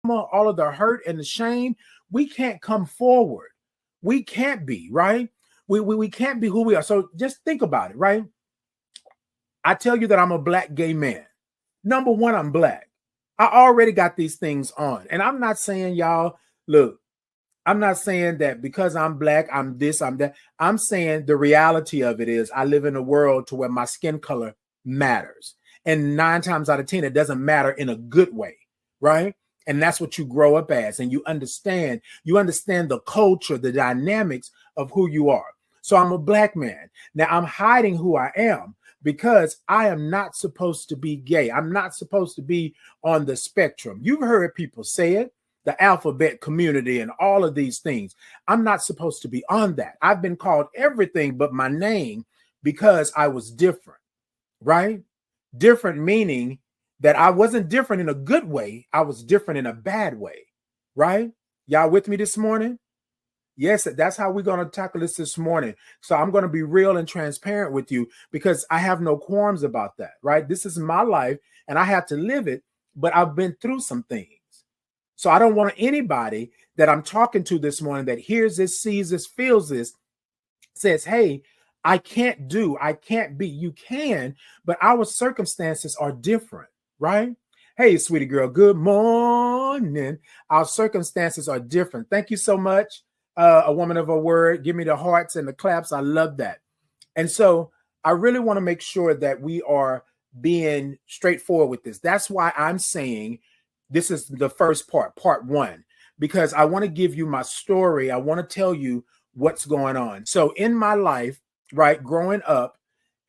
all of the hurt and the shame, we can't come forward. We can't be, right? We can't be who we are. So just think about it, right? I tell you that I'm a black gay man. Number one, I'm black. I already got these things on. And I'm not saying, y'all, look, I'm not saying that because I'm black, I'm this, I'm that. I'm saying the reality of it is I live in a world to where my skin color matters. And 9 times out of 10, it doesn't matter in a good way, right? And that's what you grow up as. And you understand the culture, the dynamics of who you are. So I'm a black man. Now I'm hiding who I am because I am not supposed to be gay. I'm not supposed to be on the spectrum. You've heard people say it, the alphabet community and all of these things. I'm not supposed to be on that. I've been called everything but my name because I was different, right? Different meaning that I wasn't different in a good way. I was different in a bad way, right? Y'all with me this morning? Yes, that's how we're going to tackle this morning. So I'm going to be real and transparent with you because I have no qualms about that, right? This is my life and I have to live it, but I've been through some things. So I don't want anybody that I'm talking to this morning that hears this, sees this, feels this, says, hey, I can't be. You can, but our circumstances are different, right? Hey, sweetie girl, good morning. Our circumstances are different. Thank you so much. A woman of a word. Give me the hearts and the claps. I love that. And so I really want to make sure that we are being straightforward with this. That's why I'm saying this is the first part 1, because I want to give you my story. I want to tell you what's going on. So in my life, right, growing up,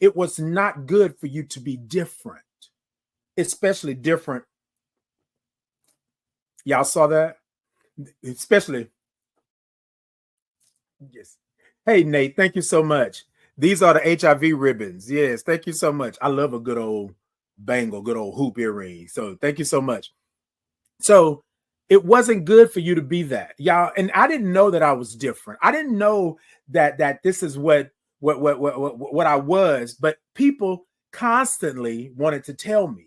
it was not good for you to be different, especially different. Y'all saw that? Especially. Yes. Hey, Nate, thank you so much. These are the HIV ribbons. Yes, thank you so much. I love a good old bangle, good old hoop earring. So thank you so much. So it wasn't good for you to be that, y'all. And I didn't know that I was different. I didn't know that this is what I was, but people constantly wanted to tell me.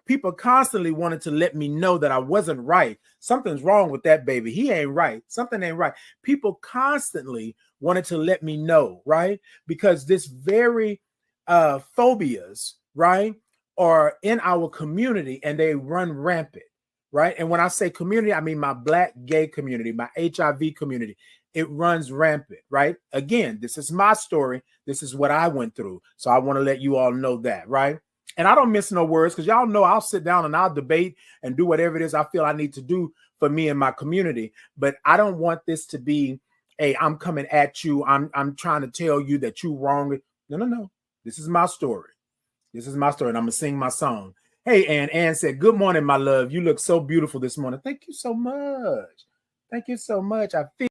People constantly wanted to let me know that I wasn't right. Something's wrong with that baby. He ain't right. Something ain't right. People constantly wanted to let me know, right? Because this very phobias, right, are in our community and they run rampant, right? And when I say community, I mean my black gay community, my HIV community. It runs rampant, right? Again, this is my story. This is what I went through. So I want to let you all know that, right? And I don't miss no words because y'all know I'll sit down and I'll debate and do whatever it is I feel I need to do for me and my community. But I don't want this to be, hey, I'm coming at you. I'm trying to tell you that you're wrong. No. This is my story. This is my story. And I'm going to sing my song. Hey, Ann said, good morning, my love. You look so beautiful this morning. Thank you so much. Thank you so much. I feel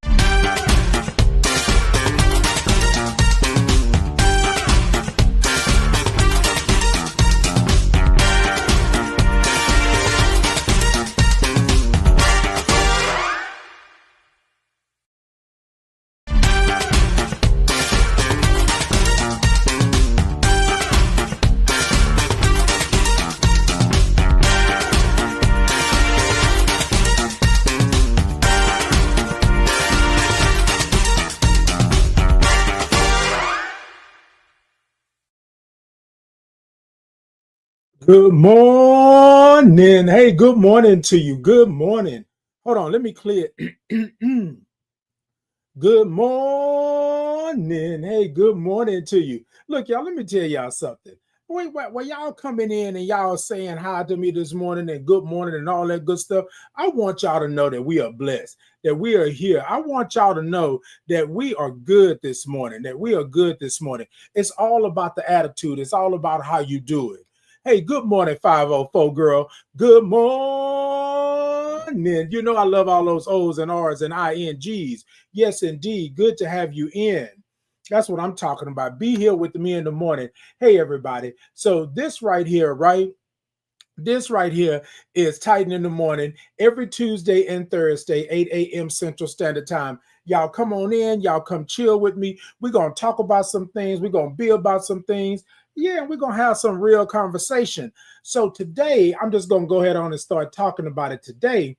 good morning. Hey, good morning to you. Good morning. Hold on, let me clear. Good morning. Hey, good morning to you. Look, y'all, let me tell y'all something. Wait, while y'all coming in and y'all saying hi to me this morning and good morning and all that good stuff, I want y'all to know that we are blessed, that we are here. I want y'all to know that we are good this morning, It's all about the attitude. It's all about how you do it. Hey, good morning, 504 girl. Good morning. You know I love all those O's and R's and INGs. Yes, indeed. Good to have you in. That's what I'm talking about. Be here with me in the morning. Hey, everybody. So this right here, right? This right here is Titan in the Morning every Tuesday and Thursday, 8 a.m. Central Standard Time. Y'all come on in. Y'all come chill with me. We're going to talk about some things. We're going to be about some things. Yeah, we're going to have some real conversation. So today, I'm just going to go ahead on and start talking about it today.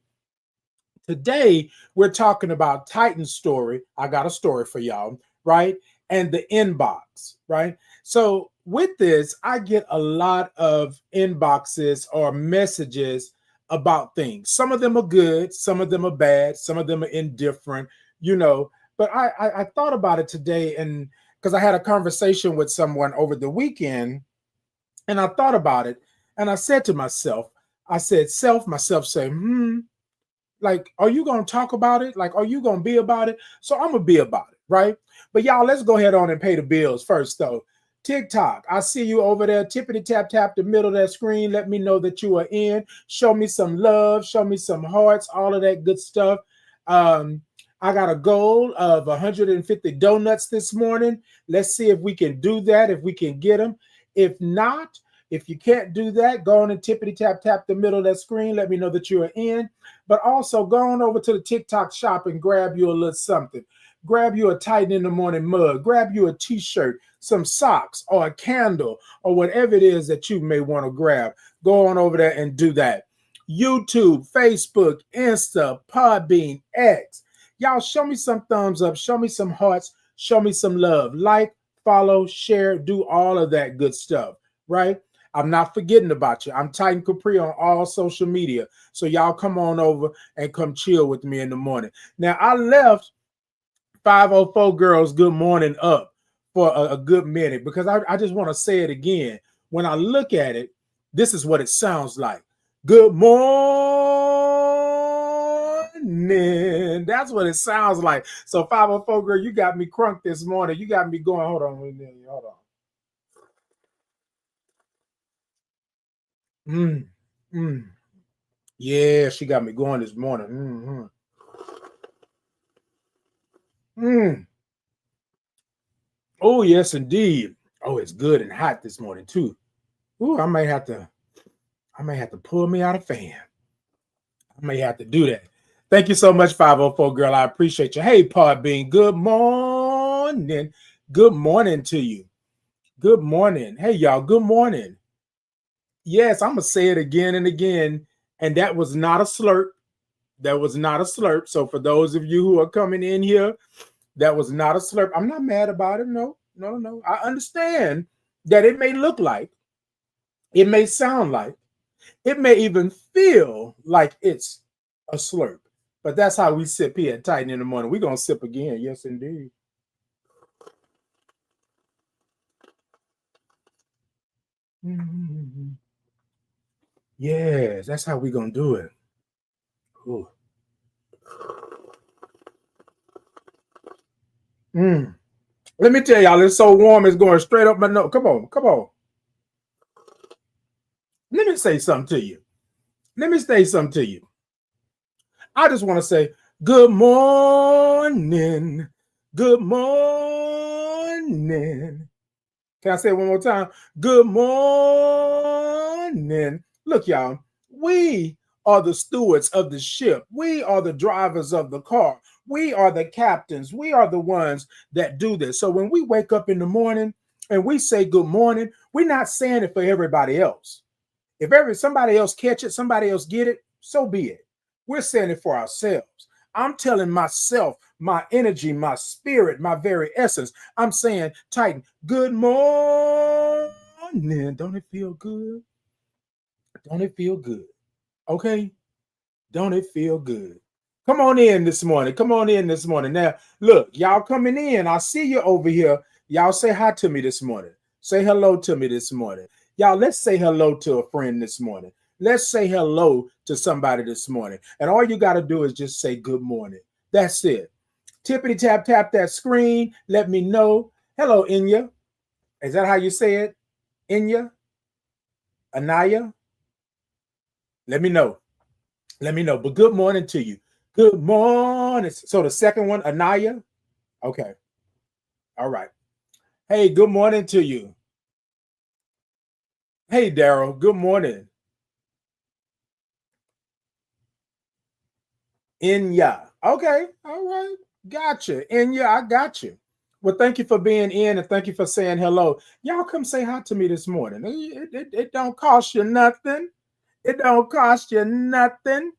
Today, we're talking about Titan's story. I got a story for y'all, right? And the inbox, right? So, with this, I get a lot of inboxes or messages about things. Some of them are good, some of them are bad, some of them are indifferent, you know. But I thought about it today, and because I had a conversation with someone over the weekend, and I thought about it, and I said to myself, I said, myself say, like, are you gonna talk about it? Like, are you gonna be about it? So I'm gonna be about it, right? But y'all, let's go ahead on and pay the bills first, though. TikTok, I see you over there. Tippity tap tap the middle of that screen. Let me know that you are in. Show me some love. Show me some hearts. All of that good stuff. Um, I got a goal of 150 donuts this morning. Let's see if we can do that. If we can get them. If not, if you can't do that, go on and tippity tap tap the middle of that screen. Let me know that you are in. But also go on over to the TikTok shop and grab you a little something. Grab you a Titan in the Morning mug. Grab you a t-shirt, some socks, or a candle, or whatever it is that you may want to grab. Go on over there and do that. YouTube, Facebook, Insta, Podbean, X. Y'all show me some thumbs up. Show me some hearts. Show me some love. Like, follow, share, do all of that good stuff, right? I'm not forgetting about you. I'm Titan Capri on all social media. So y'all come on over and come chill with me in the morning. Now, I left 504 Girls Good Morning up for a good minute because I just want to say it again. When I look at it, this is what it sounds like. Good morning. That's what it sounds like. So 504 Girl, you got me crunk this morning. You got me going. Hold on. Hold on. Yeah, she got me going this morning. Oh, yes, indeed. Oh, it's good and hot this morning too. Ooh, I may have to pull me out a fan. I may have to do that. Thank you so much, 504 Girl. I appreciate you. Hey, Podbean, good morning. Good morning to you. Good morning. Hey, y'all, good morning. Yes, I'm gonna say it again and again. And that was not a slurp. That was not a slurp. So for those of you who are coming in here, that was not a slurp. I'm not mad about it. No. I understand that it may look like, it may sound like, it may even feel like it's a slurp. But that's how we sip here at Titan in the Morning. We're going to sip again. Yes, indeed. Mm-hmm. Yes, that's how we're going to do it. Ooh. Let me tell y'all, it's so warm, it's going straight up my nose. Come on. Let me say something to you. I just want to say, good morning. Good morning. Can I say it one more time? Good morning. Look, y'all, we are the stewards of the ship. We are the drivers of the car. We are the captains. We are the ones that do this. So when we wake up in the morning and we say good morning, we're not saying it for everybody else. If somebody else catch it, somebody else get it, so be it. We're saying it for ourselves. I'm telling myself, my energy, my spirit, my very essence. I'm saying, Titan, good morning. Don't it feel good? Don't it feel good? Okay? Don't it feel good? Come on in this morning. Now, look, y'all coming in. I see you over here. Y'all say hi to me this morning. Say hello to me this morning. Y'all, let's say hello to a friend this morning. Let's say hello to somebody this morning. And all you got to do is just say good morning. That's it. Tippity tap tap that screen. Let me know. Hello, Inya. Is that how you say it? Inya? Anaya? Let me know. But good morning to you. Good morning. So the second one, Anaya. Okay. All right. Hey, good morning to you. Hey, Daryl. Good morning. Inya. Okay. All right. Gotcha. Inya, I got you. Well, thank you for being in and thank you for saying hello. Y'all come say hi to me this morning. It don't cost you nothing. It don't cost you nothing.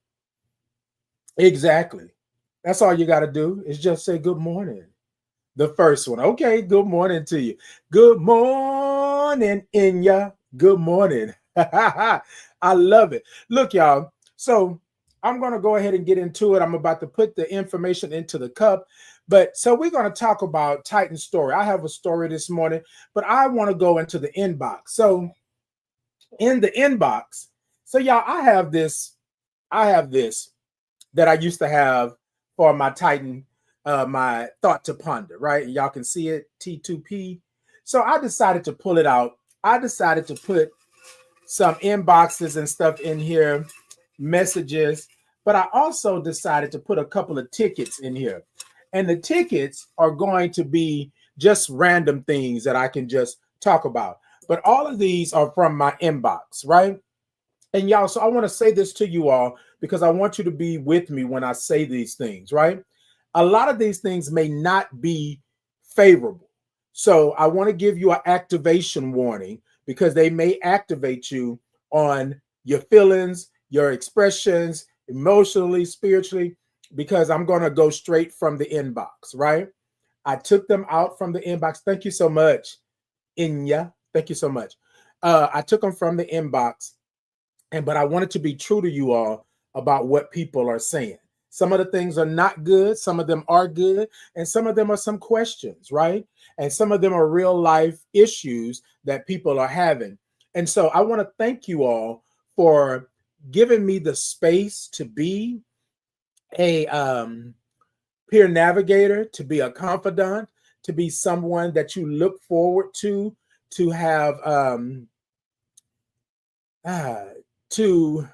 Exactly. That's all you got to do is just say good morning. The first one. Okay, good morning to you. Good morning, Inya. Good morning. I love it. Look, y'all. So I'm going to go ahead and get into it. I'm about to put the information into the cup. But so we're going to talk about Titan's story. I have a story this morning, but I want to go into the inbox. So in the inbox, so y'all, I have this that I used to have for my Titan, my thought to ponder, right? And y'all can see it, T2P. So I decided to pull it out. I decided to put some inboxes and stuff in here, messages, but I also decided to put a couple of tickets in here. And the tickets are going to be just random things that I can just talk about. But all of these are from my inbox, right? And y'all, so I want to say this to you all because I want you to be with me when I say these things, right? A lot of these things may not be favorable. So I want to give you an activation warning because they may activate you on your feelings, your expressions, emotionally, spiritually, because I'm going to go straight from the inbox, right? I took them out from the inbox. Thank you so much, Inya. Thank you so much. I took them from the inbox but I wanted to be true to you all about what people are saying. Some of the things are not good, some of them are good, and some of them are some questions, right? And some of them are real life issues that people are having. And so I want to thank you all for giving me the space to be a peer navigator, to be a confidant, to be someone that you look forward to have uh, to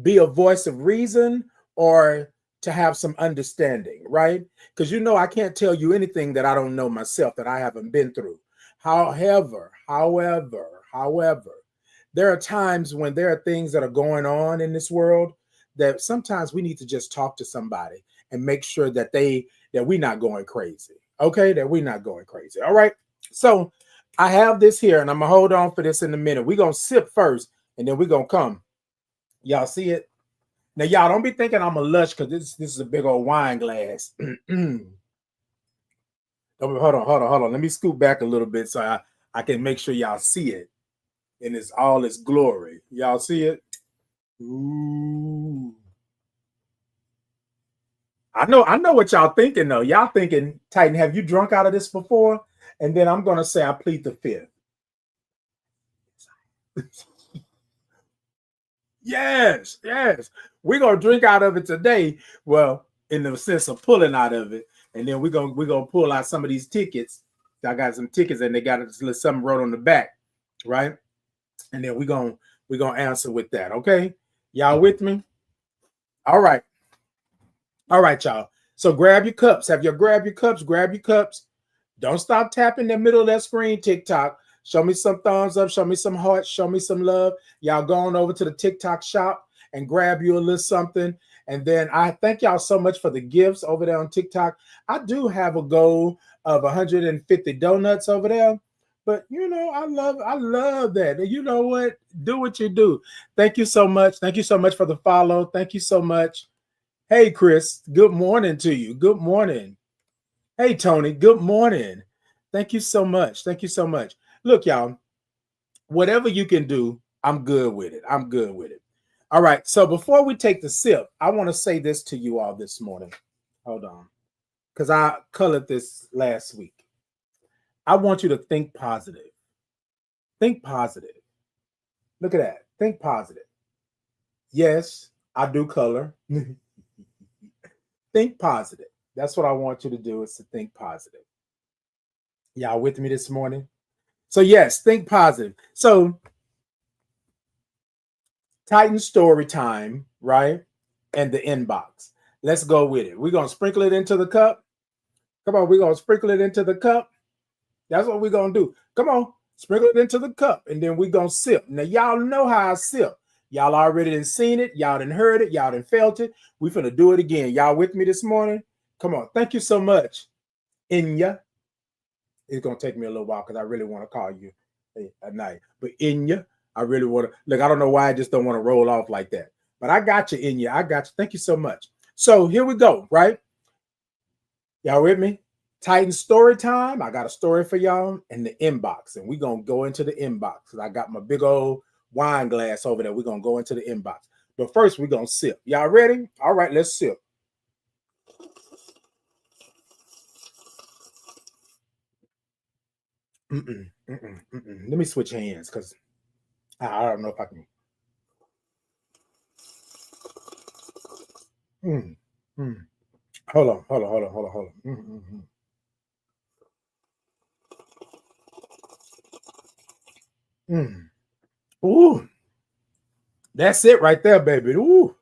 be a voice of reason or to have some understanding, right? Because I can't tell you anything that I don't know myself, that I haven't been through. However, there are times when there are things that are going on in this world that sometimes we need to just talk to somebody and make sure that we're not going crazy. Okay, that we're not going crazy. All right. So I have this here and I'm gonna hold on for this in a minute. We're gonna sip first and then we're gonna come. Y'all see it? Now, y'all don't be thinking I'm a lush because this is a big old wine glass. Hold on. Let me scoot back a little bit so I can make sure y'all see it in all its glory. Y'all see it? Ooh. I know what y'all thinking though. Y'all thinking, Titan, have you drunk out of this before? And then I'm gonna say I plead the fifth. Yes. We're gonna drink out of it today. Well, in the sense of pulling out of it, and then we're gonna pull out some of these tickets. I got some tickets and they got something wrote on the back, right? And then we're gonna answer with that. Okay. Y'all with me? All right. All right, y'all. So grab your cups. Grab your cups. Don't stop tapping the middle of that screen, TikTok. Show me some thumbs up. Show me some hearts. Show me some love. Y'all go on over to the TikTok shop and grab you a little something. And then I thank y'all so much for the gifts over there on TikTok. I do have a goal of 150 donuts over there. But I love that. You know what? Do what you do. Thank you so much. Thank you so much for the follow. Thank you so much. Hey, Chris. Good morning to you. Good morning. Hey, Tony, good morning. Thank you so much. Thank you so much. Look, y'all, whatever you can do, I'm good with it. I'm good with it. All right. So before we take the sip, I want to say this to you all this morning. Hold on. Because I colored this last week. I want you to think positive. Think positive. Look at that. Think positive. Yes, I do color. Think positive. That's what I want you to do, is to think positive. Y'all with me this morning? So yes, think positive. So Titan story time, right? And the inbox. Let's go with it. We're going to sprinkle it into the cup. Come on, we're going to sprinkle it into the cup. That's what we're going to do. Come on, sprinkle it into the cup, and then we're going to sip. Now, y'all know how I sip. Y'all already done seen it. Y'all done heard it. Y'all done felt it. We finna do it again. Y'all with me this morning? Come on. Thank you so much, Inya. It's going to take me a little while because I really want to call you at night. But Inya, I really want to. Look, I don't know why I just don't want to roll off like that. But I got you in you. I got you. Thank you so much. So here we go, right? Y'all with me? Titan story time. I got a story for y'all in the inbox, and we're going to go into the inbox because I got my big old wine glass over there. We're going to go into the inbox. But first, we're going to sip. Y'all ready? All right, let's sip. Let me switch hands because I don't know if I can. Hold on. Ooh, that's it right there, baby. Ooh,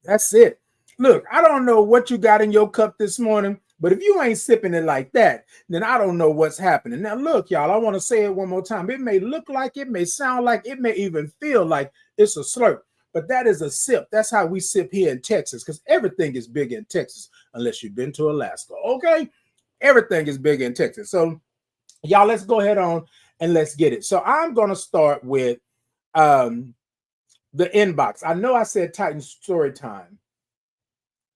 that's it. Look, I don't know what you got in your cup this morning, but if you ain't sipping it like that, then I don't know what's happening. Now, look, y'all, I want to say it one more time. It may look like, it may sound like, it may even feel like it's a slurp, but that is a sip. That's how we sip here in Texas, because everything is big in Texas, unless you've been to Alaska, okay? Everything is big in Texas. So, y'all, let's go ahead on and let's get it. So, I'm going to start with the inbox. I know I said Titan story time,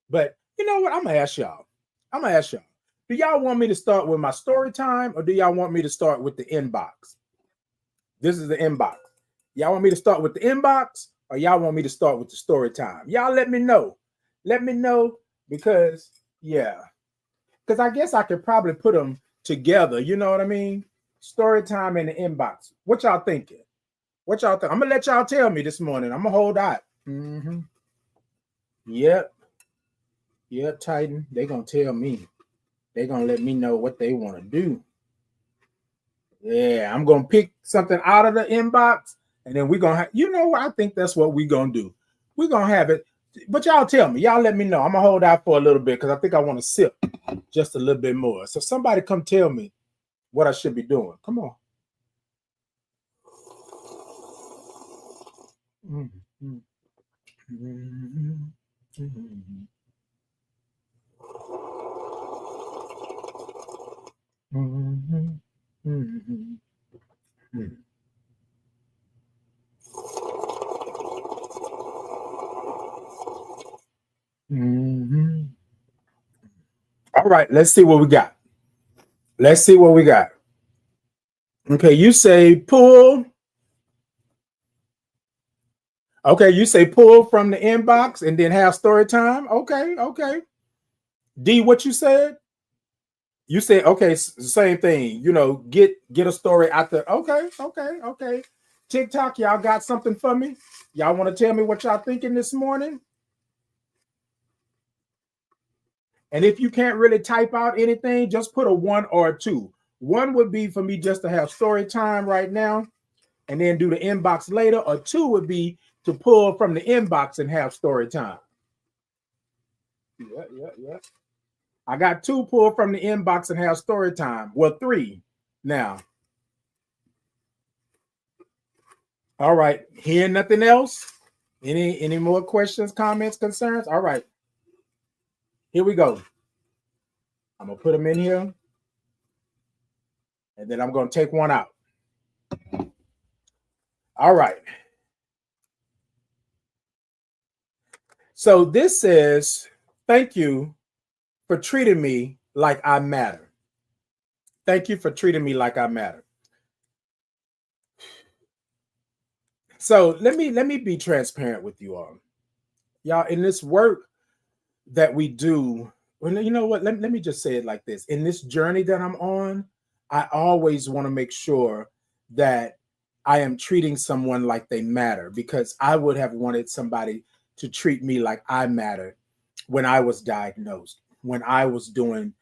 but you know what? I'm gonna ask y'all. Do y'all want me to start with my story time, or do y'all want me to start with the inbox? This is the inbox. Y'all want me to start with the inbox, or y'all want me to start with the story time? Y'all let me know. Let me know, because because I guess I could probably put them together. You know what I mean? Story time and the inbox. What y'all thinking? What y'all think? I'm gonna let y'all tell me this morning. I'm gonna hold out. Yep, Titan. They gonna tell me. They gonna let me know what they want to do. Yeah, I'm gonna pick something out of the inbox, and then we're gonna have. You know what? I think that's what we're gonna do. We're gonna have it. But y'all tell me. Y'all let me know. I'm gonna hold out for a little bit because I think I want to sip just a little bit more. So somebody come tell me what I should be doing. Come on. Mm-hmm. Mm-hmm. Mm-hmm. Mm-hmm. Mm-hmm. All right, let's see what we got. Let's see what we got. Okay, you say pull. Okay, you say pull from the inbox and then have story time. Okay. D, what you said? You said okay, same thing. You know, get a story out there. Okay. TikTok, y'all got something for me? Y'all want to tell me what y'all thinking this morning? And if you can't really type out anything, just put a 1 or a 2. 1 would be for me just to have story time right now and then do the inbox later, or 2 would be to pull from the inbox and have story time. Yeah. I got 2 pull from the inbox and have story time. Well, 3 now. All right. Hearing nothing else? Any more questions, comments, concerns? All right. Here we go. I'm gonna put them in here, and then I'm gonna take one out. All right. So this says, thank you for treating me like I matter. Thank you for treating me like I matter. So let me be transparent with you all. Y'all, in this work that we do, well, you know what? Let me just say it like this. In this journey that I'm on, I always want to make sure that I am treating someone like they matter, because I would have wanted somebody to treat me like I mattered when I was diagnosed, when I was going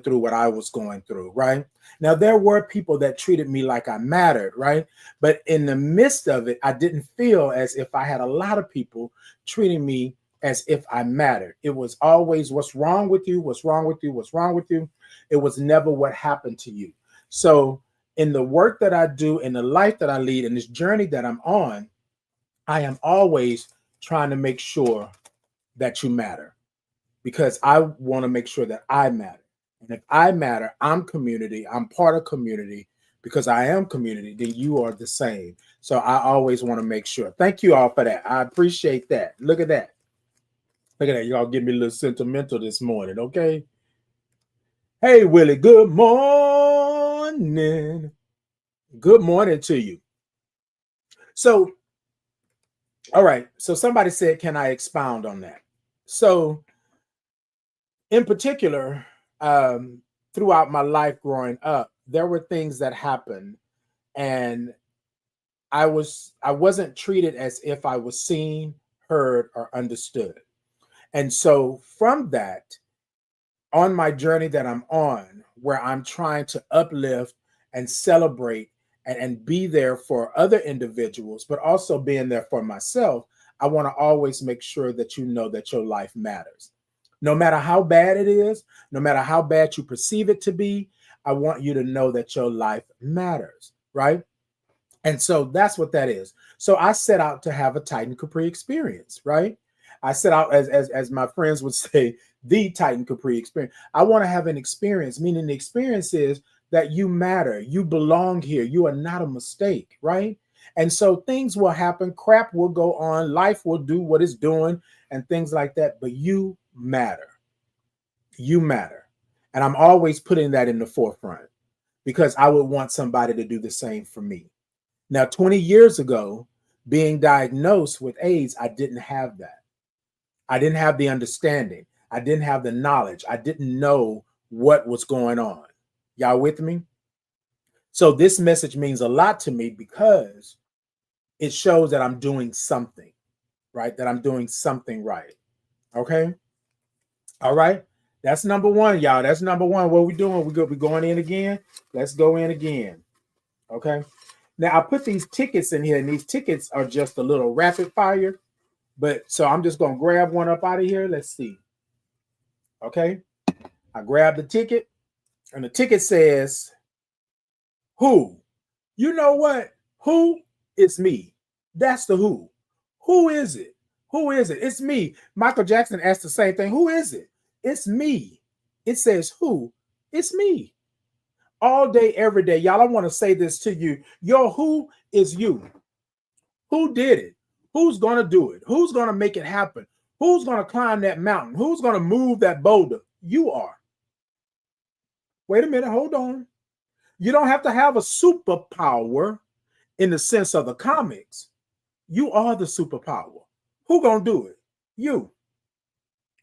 through what I was going through, right? Now, there were people that treated me like I mattered, right? But in the midst of it, I didn't feel as if I had a lot of people treating me as if I mattered. It was always, what's wrong with you? What's wrong with you? What's wrong with you? It was never what happened to you. So in the work that I do, in the life that I lead, in this journey that I'm on, I am always trying to make sure that you matter, because I want to make sure that I matter. And if I matter, I'm community, I'm part of community. Because I am community, then you are the same. So I always want to make sure. Thank you all for that. I appreciate that. Look at that. Look at that. Y'all give me a little sentimental this morning, okay? Hey, Willie, good morning. Good morning to you. So, all right. So somebody said, can I expound on that? So, in particular, throughout my life growing up, there were things that happened, and I wasn't treated as if I was seen, heard, or understood. And so from that, on my journey that I'm on, where I'm trying to uplift and celebrate and be there for other individuals, but also being there for myself, I want to always make sure that you know that your life matters. No matter how bad it is, no matter how bad you perceive it to be, I want you to know that your life matters, right? And so that's what that is. So I set out to have a Titan Capri experience, right? I set out, as my friends would say, the Titan Capri experience. I want to have an experience, meaning the experience is that you matter, you belong here, you are not a mistake, right? And so things will happen, crap will go on, life will do what it's doing, and things like that. But you matter. You matter. And I'm always putting that in the forefront because I would want somebody to do the same for me. Now, 20 years ago, being diagnosed with AIDS, I didn't have that. I didn't have the understanding. I didn't have the knowledge. I didn't know what was going on. Y'all with me? So this message means a lot to me because it shows that I'm doing something, right? That I'm doing something right. Okay? All right? That's number one, y'all. That's number one. What we doing? We going in again? Let's go in again. Okay? Now, I put these tickets in here, and these tickets are just a little rapid fire. But so I'm just going to grab one up out of here. Let's see. Okay. I grabbed the ticket, and the ticket says, who? You know what? Who? It's me. That's the who. Who is it? Who is it? It's me. Michael Jackson asked the same thing. Who is it? It's me. It says who? It's me. All day, every day. Y'all, I want to say this to you. Your who is you. Who did it? Who's going to do it? Who's going to make it happen? Who's going to climb that mountain? Who's going to move that boulder? You are. Wait a minute. Hold on. You don't have to have a superpower in the sense of the comics. You are the superpower. Who going to do it? You.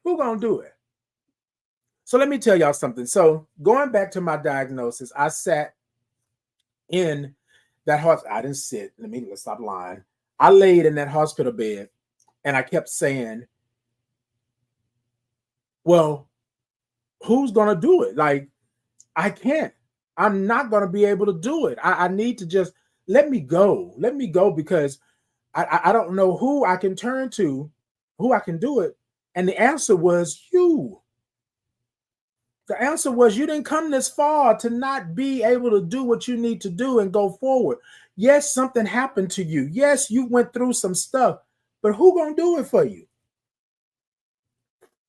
Who going to do it? So let me tell y'all something. So going back to my diagnosis, I sat in that hospital. I didn't sit. Let's stop lying. I laid in that hospital bed and I kept saying, well, who's going to do it? Like, I can't. I'm not going to be able to do it. I need to just let me go. Let me go because I don't know who I can turn to, who I can do it. And the answer was you. The answer was you didn't come this far to not be able to do what you need to do and go forward. Yes, something happened to you. Yes, you went through some stuff, but who gonna do it for you?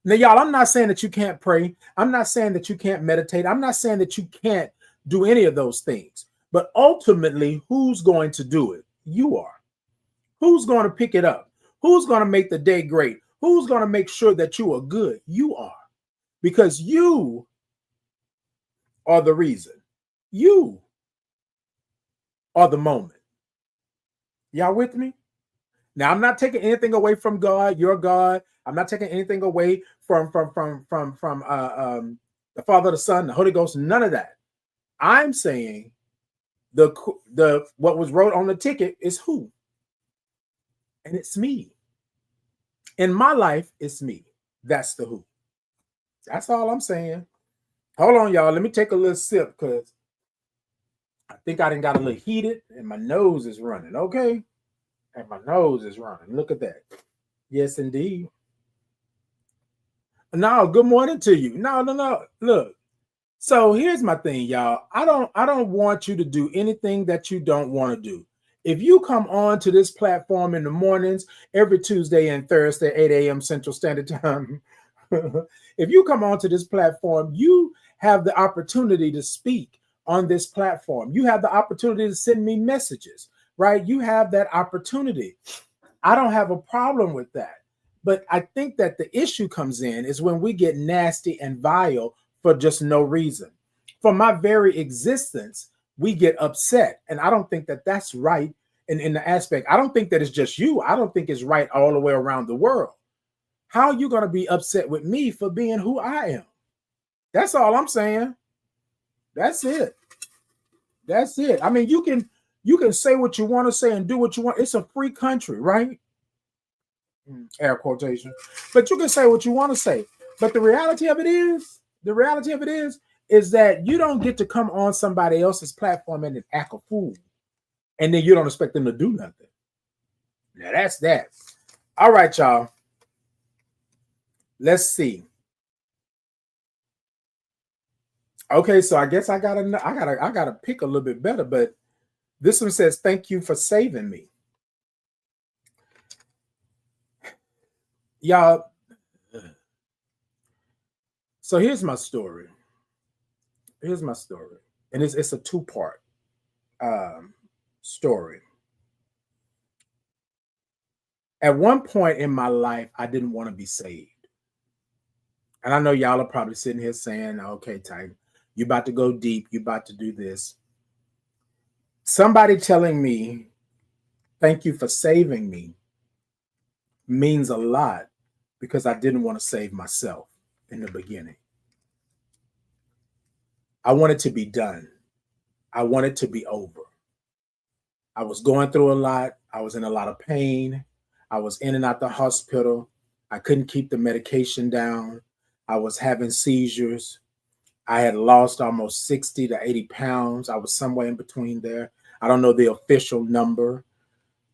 Now, y'all, I'm not saying that you can't pray. I'm not saying that you can't meditate. I'm not saying that you can't do any of those things. But ultimately, who's going to do it? You are. Who's going to pick it up? Who's going to make the day great? Who's going to make sure that you are good? You are. Because you are the reason. You are the moment. Y'all with me? Now, I'm not taking anything away from God, your God. I'm not taking anything away from the Father, the Son, the Holy Ghost, none of that. I'm saying the what was wrote on the ticket is who? And it's me. In my life, it's me. That's the who. That's all I'm saying. Hold on, y'all. Let me take a little sip because I think I done got a little heated and my nose is running. Okay. And my nose is running. Look at that. Yes, indeed. No, good morning to you. No. Look. So here's my thing, y'all. I don't want you to do anything that you don't want to do. If you come on to this platform in the mornings, every Tuesday and Thursday, 8 a.m. Central Standard Time, if you come on to this platform, you have the opportunity to speak on this platform. You have the opportunity to send me messages. right? You have that opportunity. I don't have a problem with that. But I think that the issue comes in is when we get nasty and vile for just no reason. For my very existence, we get upset. And I don't think that that's right in the aspect. I don't think that it's just you. I don't think it's right all the way around the world. How are you going to be upset with me for being who I am? That's all I'm saying. That's it. That's it. I mean, you can say what you want to say and do what you want. It's a free country, right? Air quotation. But you can say what you want to say. But the reality of it is that you don't get to come on somebody else's platform and act a fool, and then you don't expect them to do nothing. Now that's that. All right, y'all. Let's see. Okay, so I guess I gotta pick a little bit better, but this one says, "Thank you for saving me." Y'all, so here's my story. Here's my story. And it's a two-part story. At one point in my life, I didn't want to be saved. And I know y'all are probably sitting here saying, okay, Titan, you about to go deep, you about to do this. Somebody telling me, thank you for saving me, means a lot because I didn't want to save myself in the beginning. I wanted to be done. I wanted to be over. I was going through a lot. I was in a lot of pain. I was in and out the hospital. I couldn't keep the medication down. I was having seizures. I had lost almost 60 to 80 pounds. I was somewhere in between there. I don't know the official number,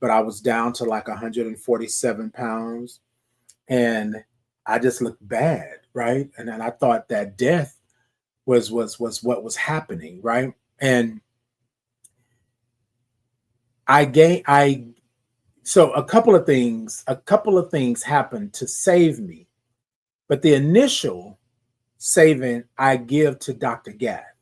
but I was down to like 147 pounds. And I just looked bad, right? And then I thought that death was what was happening, right? And so a couple of things happened to save me. But the initial saving I give to Dr. Gath,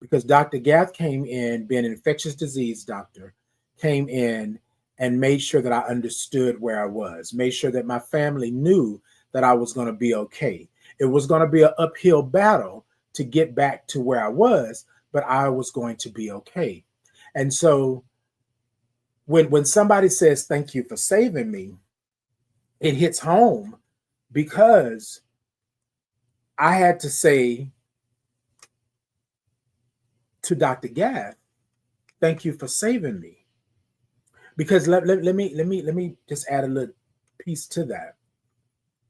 because Dr. Gath came in, being an infectious disease doctor, came in and made sure that I understood where I was, made sure that my family knew that I was going to be okay. It was going to be an uphill battle to get back to where I was, but I was going to be okay. And so when somebody says, thank you for saving me, it hits home because I had to say to Dr. Gath, thank you for saving me. Because let me just add a little piece to that.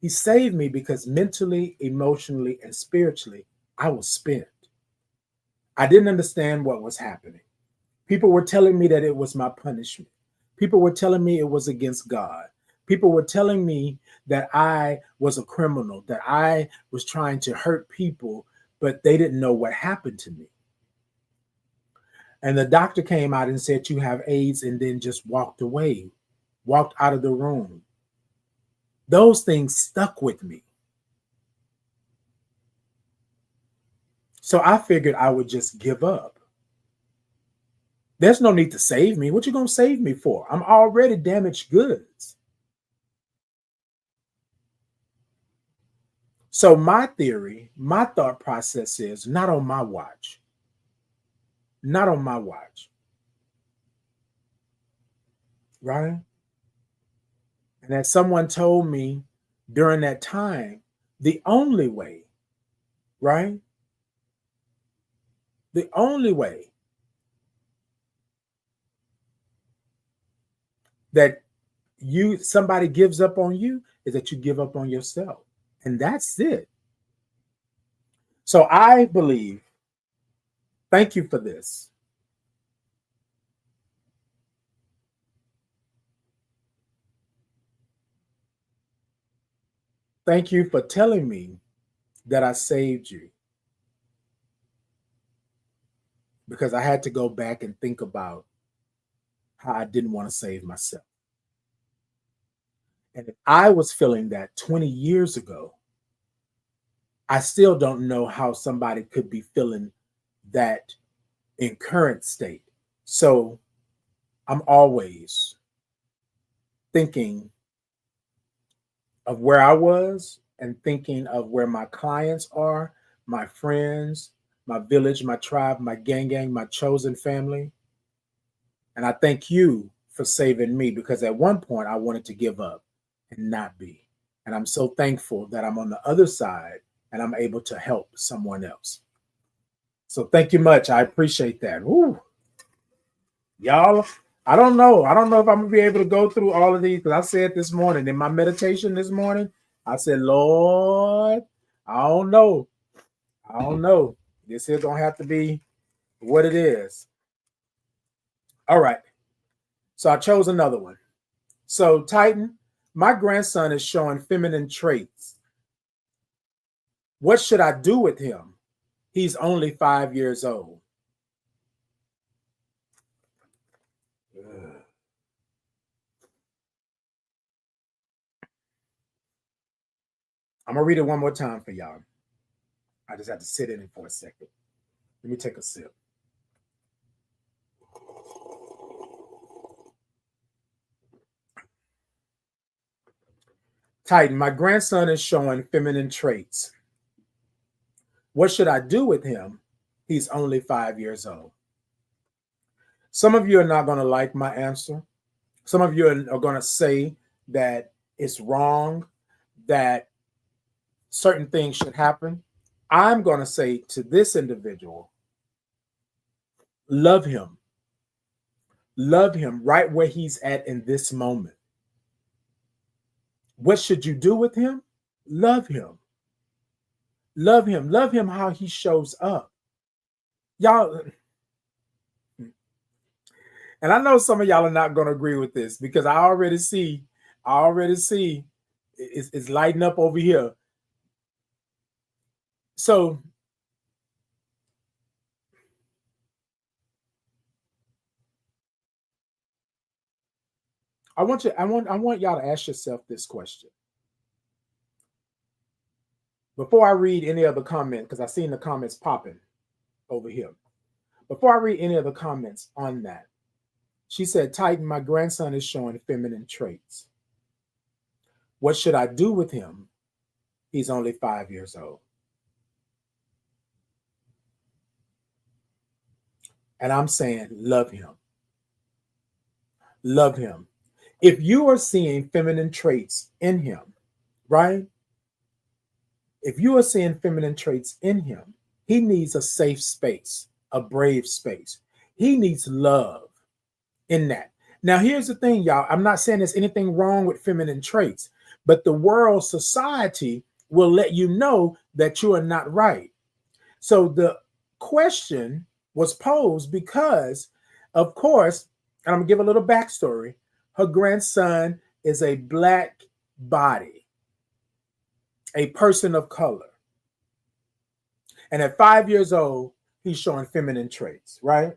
He saved me because mentally, emotionally, and spiritually, I was spent. I didn't understand what was happening. People were telling me that it was my punishment. People were telling me it was against God. People were telling me that I was a criminal, that I was trying to hurt people, but they didn't know what happened to me. And the doctor came out and said, you have AIDS, and then just walked away, walked out of the room. Those things stuck with me. So I figured I would just give up. There's no need to save me. What you going to save me for? I'm already damaged goods. So my theory, my thought process is not on my watch. Not on my watch. Right? And as someone told me during that time, the only way, right? The only way that somebody gives up on you is that you give up on yourself. And that's it. So I believe, thank you for this. Thank you for telling me that I saved you. Because I had to go back and think about how I didn't want to save myself. And if I was feeling that 20 years ago, I still don't know how somebody could be feeling that in current state. So I'm always thinking of where I was and thinking of where my clients are, my friends, my village, my tribe, my gang, my chosen family. And I thank you for saving me, because at one point I wanted to give up and not be. And I'm so thankful that I'm on the other side and I'm able to help someone else. So thank you much. I appreciate that. Woo. Y'all, I don't know. I don't know if I'm gonna be able to go through all of these, because I said this morning in my meditation this morning, I said, Lord, I don't know. I don't know. This is gonna have to be what it is. All right. So I chose another one. So Titan, my grandson is showing feminine traits. What should I do with him? He's only 5 years old. I'm gonna read it one more time for y'all. I just have to sit in it for a second. Let me take a sip. Titan, my grandson is showing feminine traits. What should I do with him? He's only 5 years old. Some of you are not going to like my answer. Some of you are going to say that it's wrong, that certain things should happen. I'm going to say to this individual, love him. Love him right where he's at in this moment. What should you do with him? Love him. Love him. Love him how he shows up. Y'all, and I know some of y'all are not going to agree with this, because I already see it's lighting up over here. So I want y'all to ask yourself this question. Before I read any other comment, because I've seen the comments popping over here. Before I read any of the comments on that, she said, Titan, my grandson is showing feminine traits. What should I do with him? He's only 5 years old. And I'm saying, love him. Love him. If you are seeing feminine traits in him, right? If you are seeing feminine traits in him, he needs a safe space, a brave space. He needs love in that. Now, here's the thing, y'all. I'm not saying there's anything wrong with feminine traits, but the world, society will let you know that you are not right. So the question was posed because, of course, and I'm gonna give a little backstory. Her grandson is a Black body, a person of color. And at 5 years old, he's showing feminine traits, right?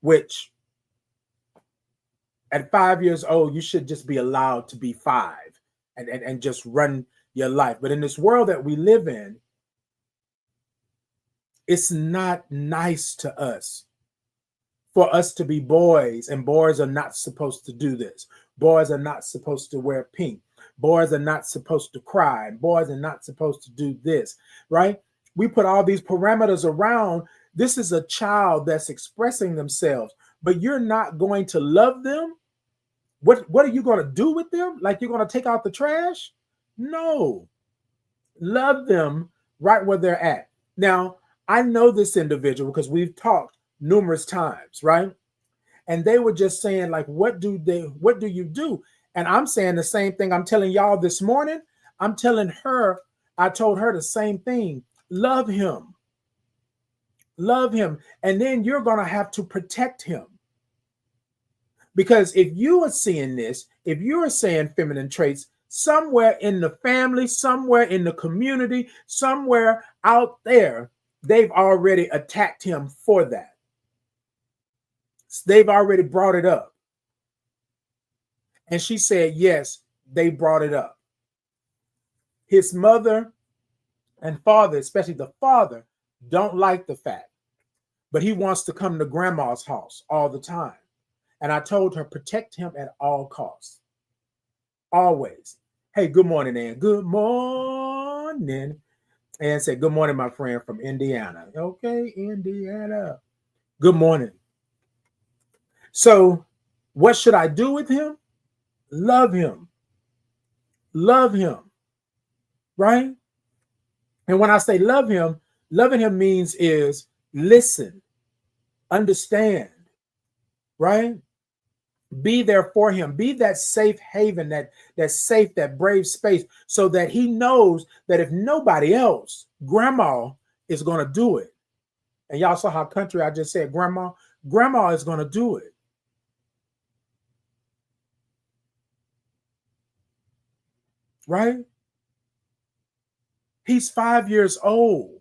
Which at 5 years old, you should just be allowed to be five and just run your life. But in this world that we live in, it's not nice to us for us to be boys, and boys are not supposed to do this. Boys are not supposed to wear pink. Boys are not supposed to cry. Boys are not supposed to do this, right? We put all these parameters around. This is a child that's expressing themselves, but you're not going to love them. What are you going to do with them? Like you're going to take out the trash? No. Love them right where they're at. Now, I know this individual because we've talked numerous times, right? And they were just saying, like, what do you do? And I'm saying the same thing I'm telling y'all this morning. I'm telling her, I told her the same thing. Love him. Love him. And then you're going to have to protect him. Because if you are seeing this, if you are saying feminine traits, somewhere in the family, somewhere in the community, somewhere out there, they've already attacked him for that. They've already brought it up. And she said, yes, they brought it up. His mother and father, especially the father, don't like the fact, but he wants to come to grandma's house all the time. And I told her, protect him at all costs. Always. Hey, good morning, Ann. Good morning. Ann said, good morning, my friend from Indiana. Okay, Indiana. Good morning. So, what should I do with him? Love him. Love him. Right? And when I say love him, loving him means is listen, understand, right? Be there for him. Be that safe haven, that safe, that brave space, so that he knows that if nobody else, grandma is going to do it. And y'all saw how country I just said, grandma is going to do it. Right? He's 5 years old.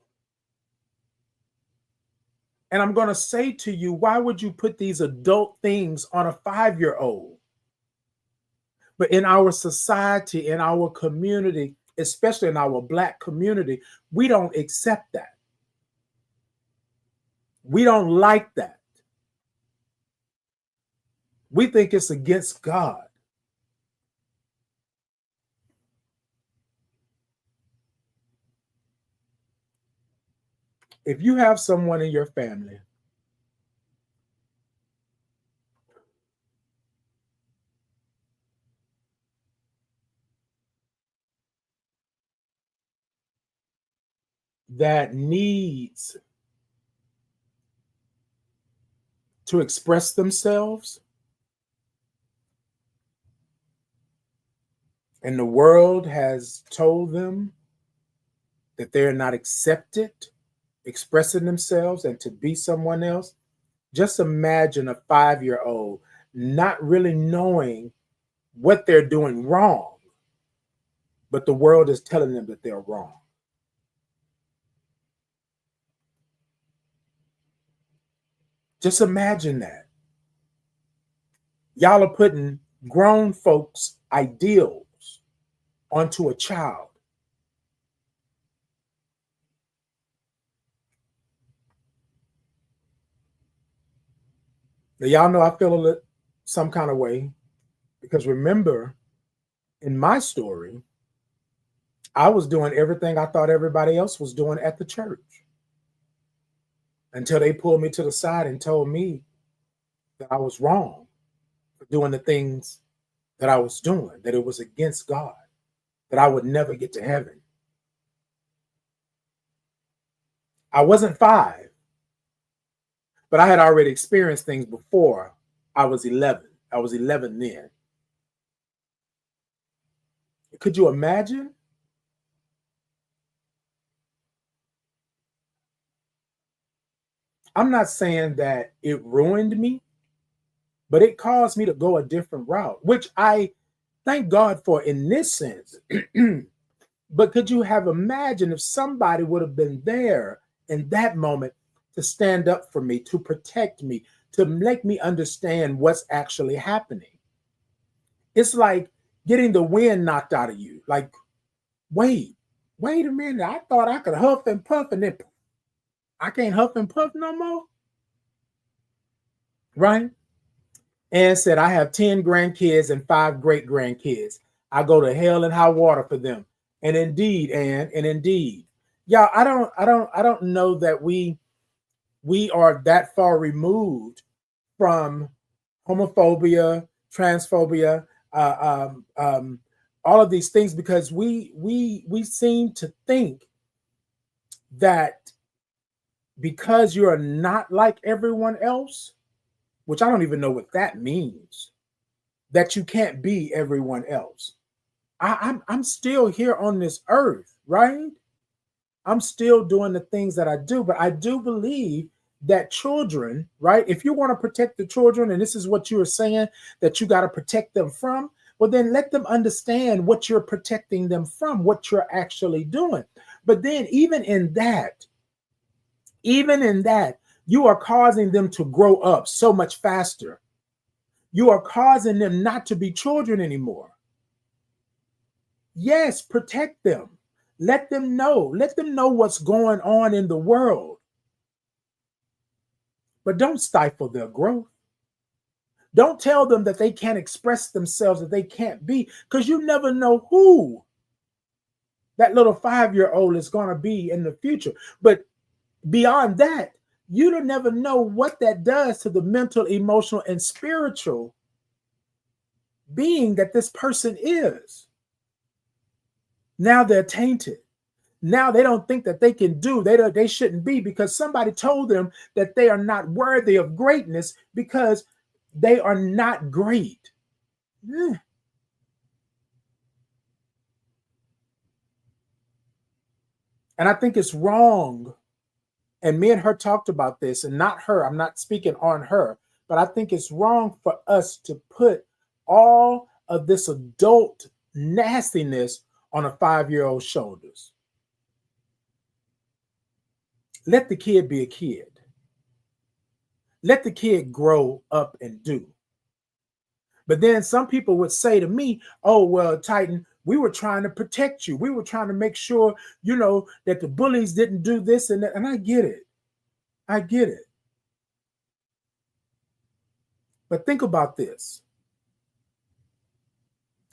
And I'm going to say to you, why would you put these adult things on a 5-year-old? But in our society, in our community, especially in our Black community, we don't accept that. We don't like that. We think it's against God. If you have someone in your family that needs to express themselves, and the world has told them that they're not accepted expressing themselves and to be someone else, just imagine a 5-year-old not really knowing what they're doing wrong, but the world is telling them that they're wrong. Just imagine that. Y'all are putting grown folks' ideals onto a child. Now, y'all know I feel some kind of way, because remember, in my story, I was doing everything I thought everybody else was doing at the church, until they pulled me to the side and told me that I was wrong for doing the things that I was doing, that it was against God, that I would never get to heaven. I wasn't 5, but I had already experienced things before I was 11. I was 11 then. Could you imagine? I'm not saying that it ruined me, but it caused me to go a different route, which I thank God for in this sense. But could you have imagined if somebody would have been there in that moment to stand up for me, to protect me, to make me understand what's actually happening? It's like getting the wind knocked out of you. Like, wait a minute. I thought I could huff and puff, and then I can't huff and puff no more. Right? And said, I have 10 grandkids and 5 great grandkids. I go to hell and high water for them. And indeed, and indeed, yeah, I don't know that we are that far removed from homophobia, transphobia, all of these things, because we seem to think that because you are not like everyone else, which I don't even know what that means, that you can't be everyone else. I'm still here on this earth, right? I'm still doing the things that I do, but I do believe that children, right? If you want to protect the children, and this is what you were saying, that you got to protect them from, well, then let them understand what you're protecting them from, what you're actually doing. But then even in that, you are causing them to grow up so much faster. You are causing them not to be children anymore. Yes, protect them. Let them know what's going on in the world. But don't stifle their growth. Don't tell them that they can't express themselves, that they can't be, because you never know who that little 5-year-old is going to be in the future. But beyond that, you don't never know what that does to the mental, emotional, and spiritual being that this person is. Now they're tainted. Now they don't think that they can do, they shouldn't be, because somebody told them that they are not worthy of greatness because they are not great. And I think it's wrong. And me and her talked about this, and not her, I'm not speaking on her, but I think it's wrong for us to put all of this adult nastiness on a 5-year-old's shoulders. Let the kid be a kid. Let the kid grow up and do. But then some people would say to me, oh, well, Titan, we were trying to protect you. We were trying to make sure, that the bullies didn't do this and that. And I get it. I get it. But think about this.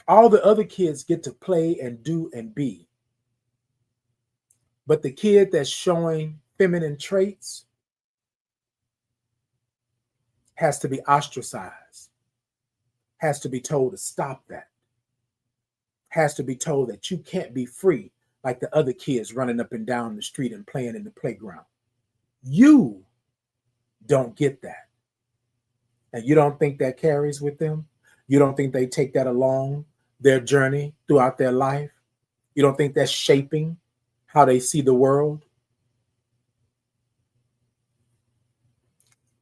All the other kids get to play and do and be. But the kid that's showing feminine traits has to be ostracized, has to be told to stop that, has to be told that you can't be free like the other kids running up and down the street and playing in the playground. You don't get that. And you don't think that carries with them? You don't think they take that along their journey throughout their life? You don't think that's shaping how they see the world?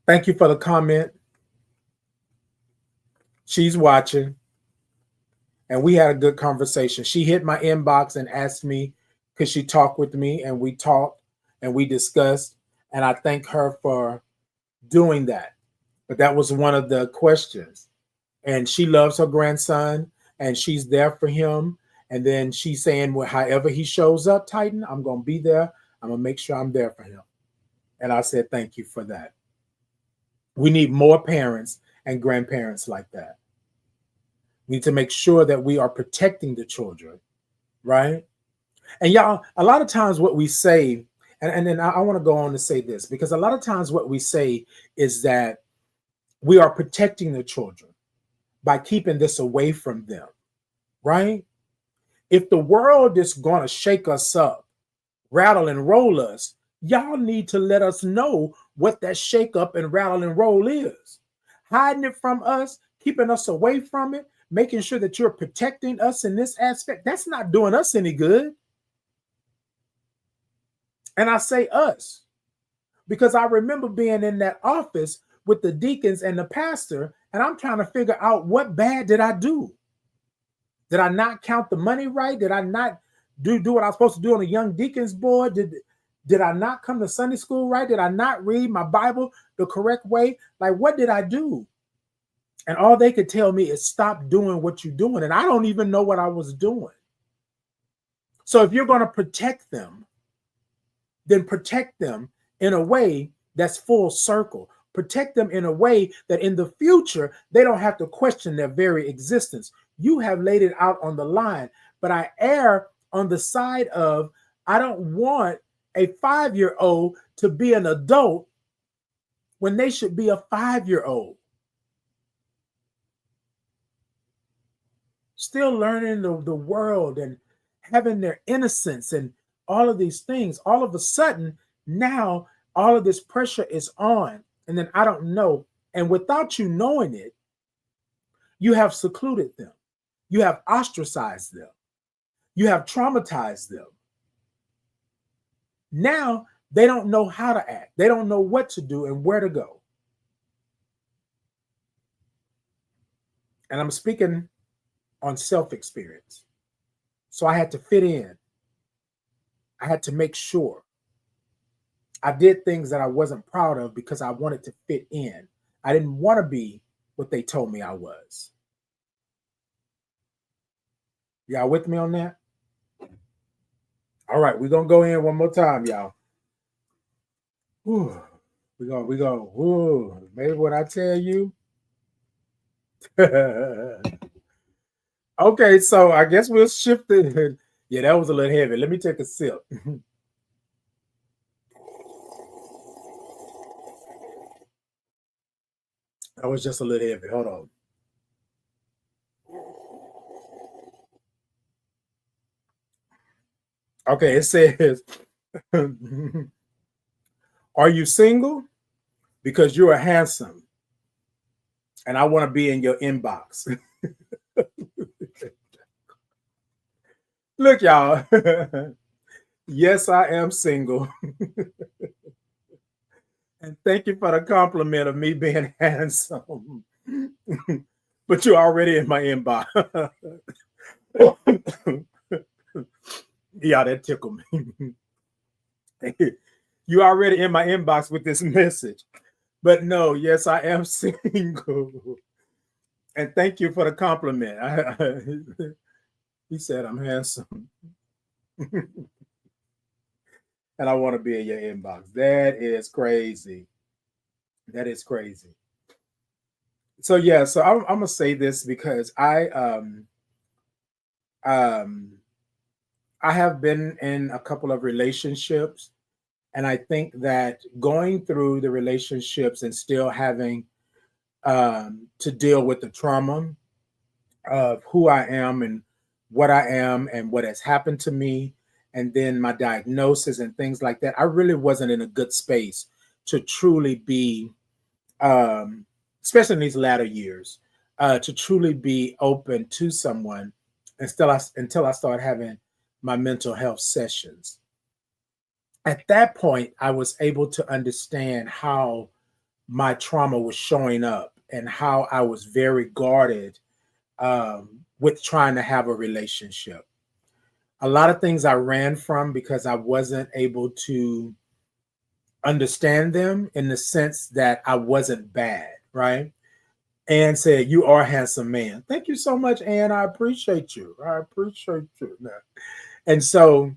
Thank you for the comment. She's watching. And we had a good conversation. She hit my inbox and asked me, could she talk with me? And we talked and we discussed. And I thank her for doing that. But that was one of the questions. And she loves her grandson and she's there for him. And then she's saying, well, however he shows up, Titan, I'm going to be there. I'm going to make sure I'm there for him. And I said, thank you for that. We need more parents and grandparents like that. We need to make sure that we are protecting the children, right? And y'all, a lot of times what we say, and then I want to go on to say this, because a lot of times what we say is that we are protecting the children by keeping this away from them, right? If the world is going to shake us up, rattle and roll us, y'all need to let us know what that shake up and rattle and roll is. Hiding it from us, keeping us away from it, making sure that you're protecting us in this aspect, that's not doing us any good. And I say us, because I remember being in that office with the deacons and the pastor, and I'm trying to figure out what bad did I do? Did I not count the money right? Did I not do what I was supposed to do on a young deacons board? Did I not come to Sunday school right? Did I not read my Bible the correct way? Like, what did I do? And all they could tell me is stop doing what you're doing. And I don't even know what I was doing. So if you're going to protect them, then protect them in a way that's full circle. Protect them in a way that in the future, they don't have to question their very existence. You have laid it out on the line, but I err on the side of, I don't want a 5-year-old to be an adult when they should be a 5-year-old. Still learning the world and having their innocence and all of these things. All of a sudden, now all of this pressure is on. And then I don't know. And without you knowing it, you have secluded them. You have ostracized them. You have traumatized them. Now they don't know how to act. They don't know what to do and where to go. And I'm speaking on self-experience. So I had to fit in. I had to make sure. I did things that I wasn't proud of because I wanted to fit in. I didn't want to be what they told me I was. Y'all with me on that? All right, we're gonna go in one more time, y'all. Whew. We go. Maybe what I tell you, Okay, so I guess we'll shift it. Yeah, that was a little heavy. Let me take a sip. That was just a little heavy. Hold on. Okay, it says, are you single? Because you are handsome and I want to be in your inbox. Look, y'all. Yes, I am single. And thank you for the compliment of me being handsome. But you're already in my inbox. Yeah, that tickled me. You already in my inbox with this message. But no, yes, I am single. And thank you for the compliment. He said I'm handsome. And I want to be in your inbox. That is crazy. That is crazy. So yeah, so I'm gonna say this because um I have been in a couple of relationships, and I think that going through the relationships and still having to deal with the trauma of who I am and what has happened to me, and then my diagnosis and things like that, I really wasn't in a good space to truly be, especially in these latter years, to truly be open to someone until I started having my mental health sessions. At that point, I was able to understand how my trauma was showing up and how I was very guarded with trying to have a relationship. A lot of things I ran from because I wasn't able to understand them in the sense that I wasn't bad, right? Anne said, "You are a handsome man." Thank you so much, Anne. I appreciate you. I appreciate you. And so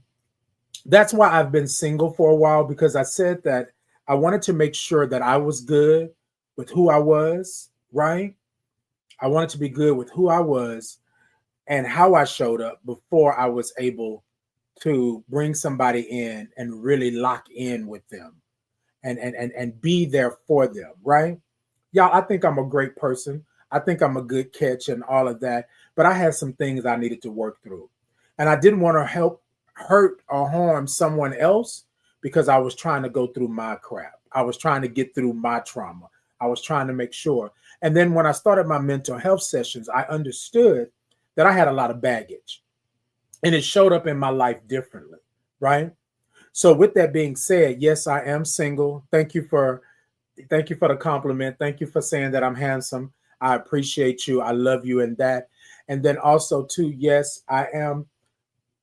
that's why I've been single for a while, because I said that I wanted to make sure that I was good with who I was, right? I wanted to be good with who I was and how I showed up before I was able to bring somebody in and really lock in with them and be there for them, right? Y'all, I think I'm a great person. I think I'm a good catch and all of that, but I had some things I needed to work through. And I didn't want to help hurt or harm someone else because I was trying to go through my crap. I was trying to get through my trauma. I was trying to make sure. And then when I started my mental health sessions, I understood that I had a lot of baggage and it showed up in my life differently, right? So with that being said, yes, I am single. Thank you for the compliment. Thank you for saying that I'm handsome. I appreciate you. I love you in that. And then also too, yes, I am.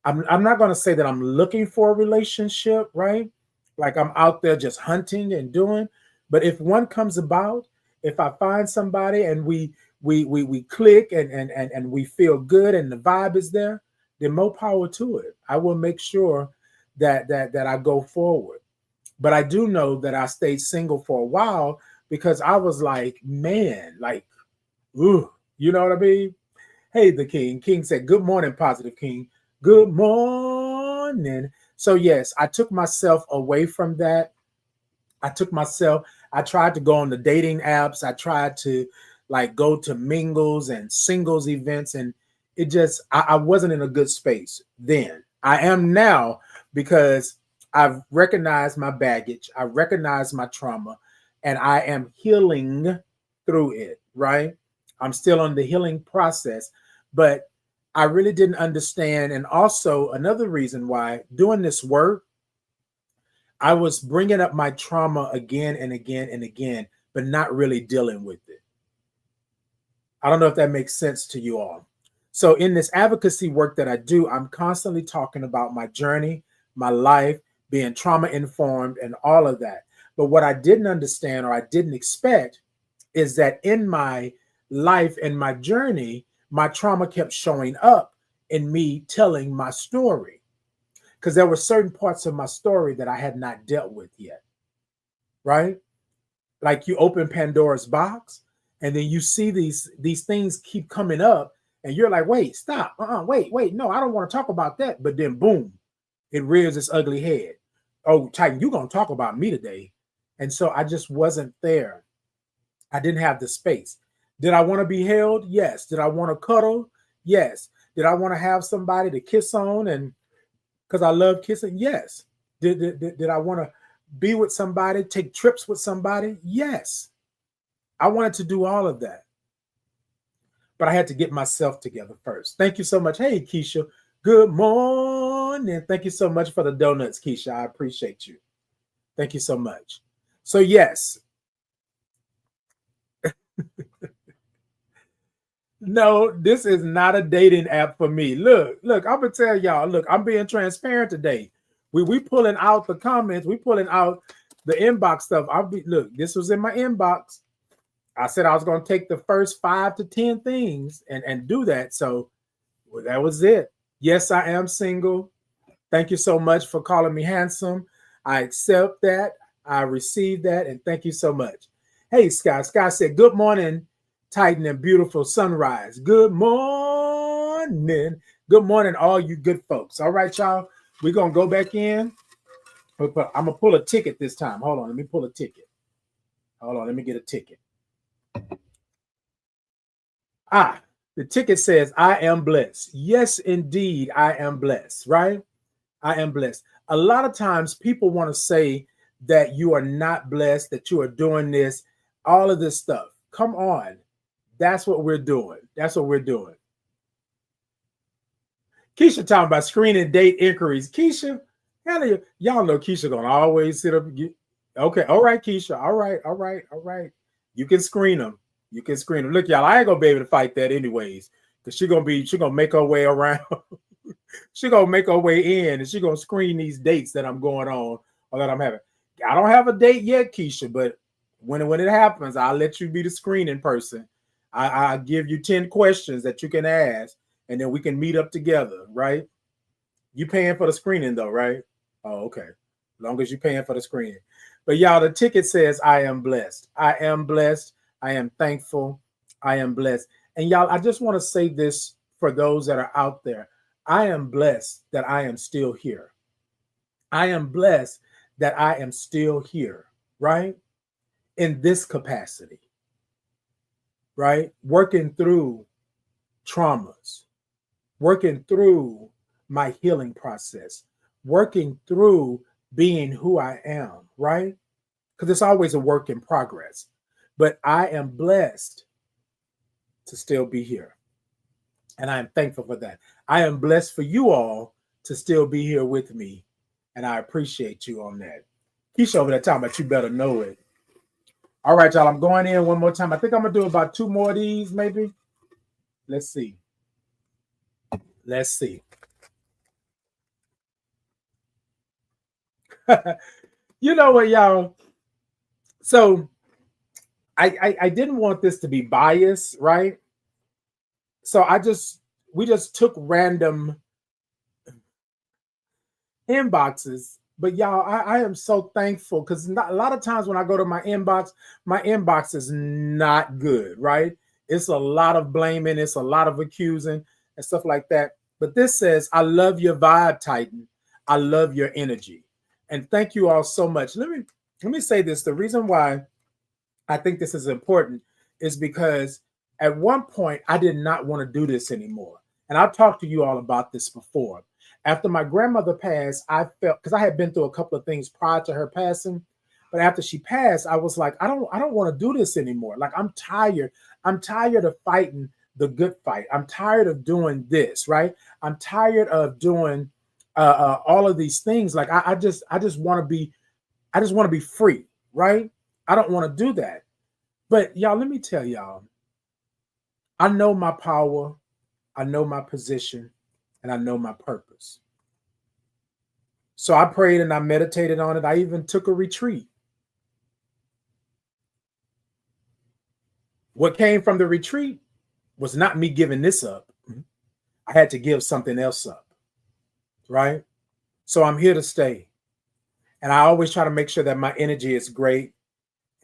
I'm not going to say that I'm looking for a relationship, right? Like I'm out there just hunting and doing. But if one comes about, if I find somebody and we click and we feel good and the vibe is there, then more power to it. I will make sure that I go forward. But I do know that I stayed single for a while because I was like, man, like, ooh, you know what I mean? Hey, the King. King said, "Good morning, Positive King. Good morning." So, yes, I took myself away from that. I tried to go on the dating apps. I tried to like go to mingles and singles events, and I wasn't in a good space then. I am now because I've recognized my baggage, I recognize my trauma, and I am healing through it, right? I'm still on the healing process, but I really didn't understand. And also, another reason why doing this work, I was bringing up my trauma again and again and again, but not really dealing with it. I don't know if that makes sense to you all. So, in this advocacy work that I do, I'm constantly talking about my journey, my life, being trauma informed, and all of that. But what I didn't understand or I didn't expect is that in my life and my journey, my trauma kept showing up in me telling my story because there were certain parts of my story that I had not dealt with yet, right? Like you open Pandora's box And then you see these things keep coming up, and you're like, wait, stop. Wait, no, I don't want to talk about that. But then boom, it rears its ugly head. Oh, Titan, you're gonna talk about me today. And so I just wasn't there. I didn't have the space. Did I want to be held? Yes. Did I want to cuddle? Yes. Did I want to have somebody to kiss on? And because I love kissing? Yes. Did I want to be with somebody, take trips with somebody? Yes. I wanted to do all of that. But I had to get myself together first. Thank you so much. Hey, Keisha. Good morning. Thank you so much for the donuts, Keisha. I appreciate you. Thank you so much. So, yes. No, this is not a dating app for me. Look, I'm gonna tell y'all. Look, I'm being transparent today. We pulling out the comments. We pulling out the inbox stuff. Look. This was in my inbox. I said I was gonna take the first 5 to 10 things and do that. So that was it. Yes, I am single. Thank you so much for calling me handsome. I accept that. I receive that, and thank you so much. Hey, Scott. Scott said, "Good morning, Titan and beautiful sunrise. Good morning. Good morning, all you good folks." All right, y'all. We're going to go back in. I'm going to pull a ticket this time. Hold on. Let me pull a ticket. Hold on. Let me get a ticket. The ticket says, "I am blessed." Yes, indeed, I am blessed, right? I am blessed. A lot of times people want to say that you are not blessed, that you are doing this, all of this stuff. Come on. That's what we're doing. That's what we're doing. Keisha talking about screening date inquiries. Keisha, y'all know Keisha gonna always sit up. Okay, all right, Keisha. All right. You can screen them. You can screen them. Look, y'all, I ain't gonna be able to fight that anyways, because she gonna make her way around. She gonna make her way in, and she gonna screen these dates that I'm going on or that I'm having. I don't have a date yet, Keisha, but when it happens, I'll let you be the screening person. I give you 10 questions that you can ask, and then we can meet up together, right? You paying for the screening though, right? Oh, okay. As long as you're paying for the screening. But y'all, the ticket says, "I am blessed. I am blessed. I am thankful. I am blessed." And y'all, I just want to say this for those that are out there. I am blessed that I am still here. I am blessed that I am still here, right? In this capacity, right? Working through traumas, working through my healing process, working through being who I am, right? Because it's always a work in progress. But I am blessed to still be here. And I am thankful for that. I am blessed for you all to still be here with me. And I appreciate you on that. Keisha over there talking about you better know it. All right, y'all. I'm going in one more time. I think I'm going to do about 2 more of these, maybe. Let's see. Let's see. You know what, y'all? So I didn't want this to be biased, right? So we just took random inboxes. But y'all, I am so thankful, because a lot of times when I go to my inbox is not good, right? It's a lot of blaming, it's a lot of accusing and stuff like that. But this says, "I love your vibe, Titan. I love your energy." And thank you all so much. Let me say this. The reason why I think this is important is because at one point I did not want to do this anymore. And I've talked to you all about this before. After my grandmother passed, I felt, because I had been through a couple of things prior to her passing, but after she passed, I was like, I don't want to do this anymore. Like, I'm tired. I'm tired of fighting the good fight. I'm tired of doing this, right? I'm tired of doing all of these things. Like, I just want to be free, right? I don't want to do that. But y'all, let me tell y'all, I know my power, I know my position, and I know my purpose. So I prayed and I meditated on it. I even took a retreat. What came from the retreat was not me giving this up. I had to give something else up, right? So I'm here to stay. And I always try to make sure that my energy is great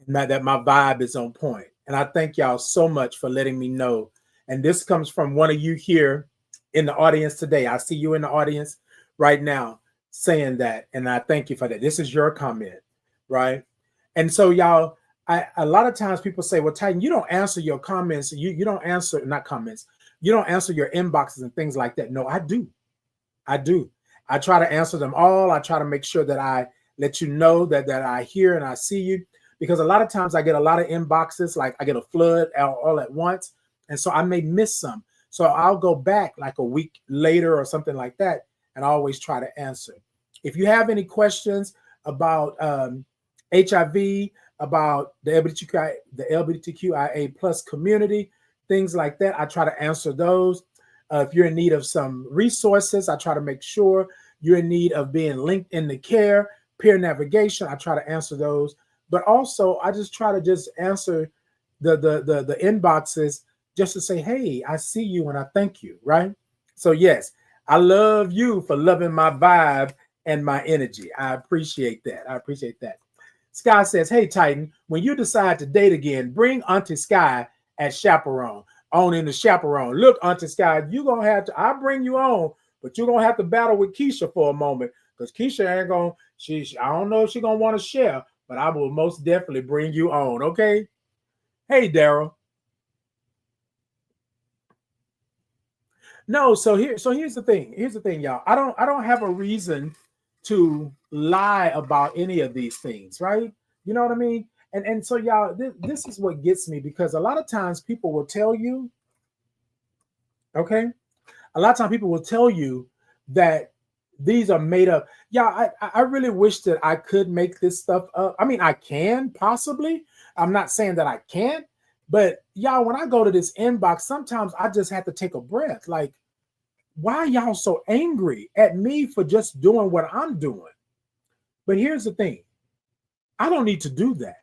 and that my vibe is on point. And I thank y'all so much for letting me know. And this comes from one of you here in the audience today. I see you in the audience right now saying that. And I thank you for that. This is your comment, right? And so, y'all, a lot of times people say, well, Titan, you don't answer your comments. You don't answer, not comments. You don't answer your inboxes and things like that. No, I do. I do. I try to answer them all. I try to make sure that I let you know that I hear and I see you, because a lot of times I get a lot of inboxes, like I get a flood all at once. And so I may miss some. So I'll go back like a week later or something like that, and I always try to answer. If you have any questions about HIV, about the LGBTQIA plus community, things like that, I try to answer those. If you're in need of some resources, I try to make sure you're in need of being linked into care, peer navigation. I try to answer those. But also, I just try to just answer the inboxes just to say, hey, I see you and I thank you, right? So yes, I love you for loving my vibe and my energy. I appreciate that. I appreciate that. Sky says, hey, Titan, when you decide to date again, bring Auntie Sky as chaperone. On in the chaperone. Look, Auntie Sky, you're going to have to, I'll bring you on, but you're going to have to battle with Keisha for a moment, because Keisha ain't going to, I don't know if she's going to want to share, but I will most definitely bring you on, okay? Hey, Daryl. No, so here's the thing. Here's the thing, y'all. I don't have a reason to lie about any of these things, right? You know what I mean? And so, y'all, this is what gets me, because a lot of times people will tell you, okay? A lot of times people will tell you that these are made up. Yeah, I really wish that I could make this stuff up. I mean, I can possibly. I'm not saying that I can't, but y'all, when I go to this inbox, sometimes I just have to take a breath. Like, why are y'all so angry at me for just doing what I'm doing? But here's the thing. I don't need to do that.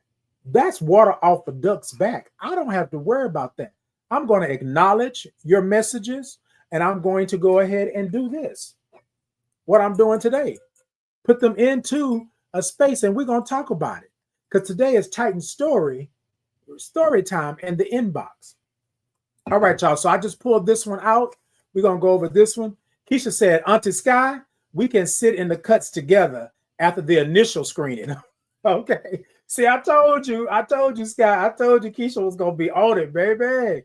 That's water off a duck's back. I don't have to worry about that. I'm going to acknowledge your messages, and I'm going to go ahead and do this. What I'm doing today. Put them into a space, and we're going to talk about it. Because today is Titan story time in the inbox. All right, y'all. So I just pulled this one out. We're going to go over this one. Keisha said, Auntie Sky, we can sit in the cuts together after the initial screening. Okay. See, I told you, Sky. I told you Keisha was going to be on it, baby.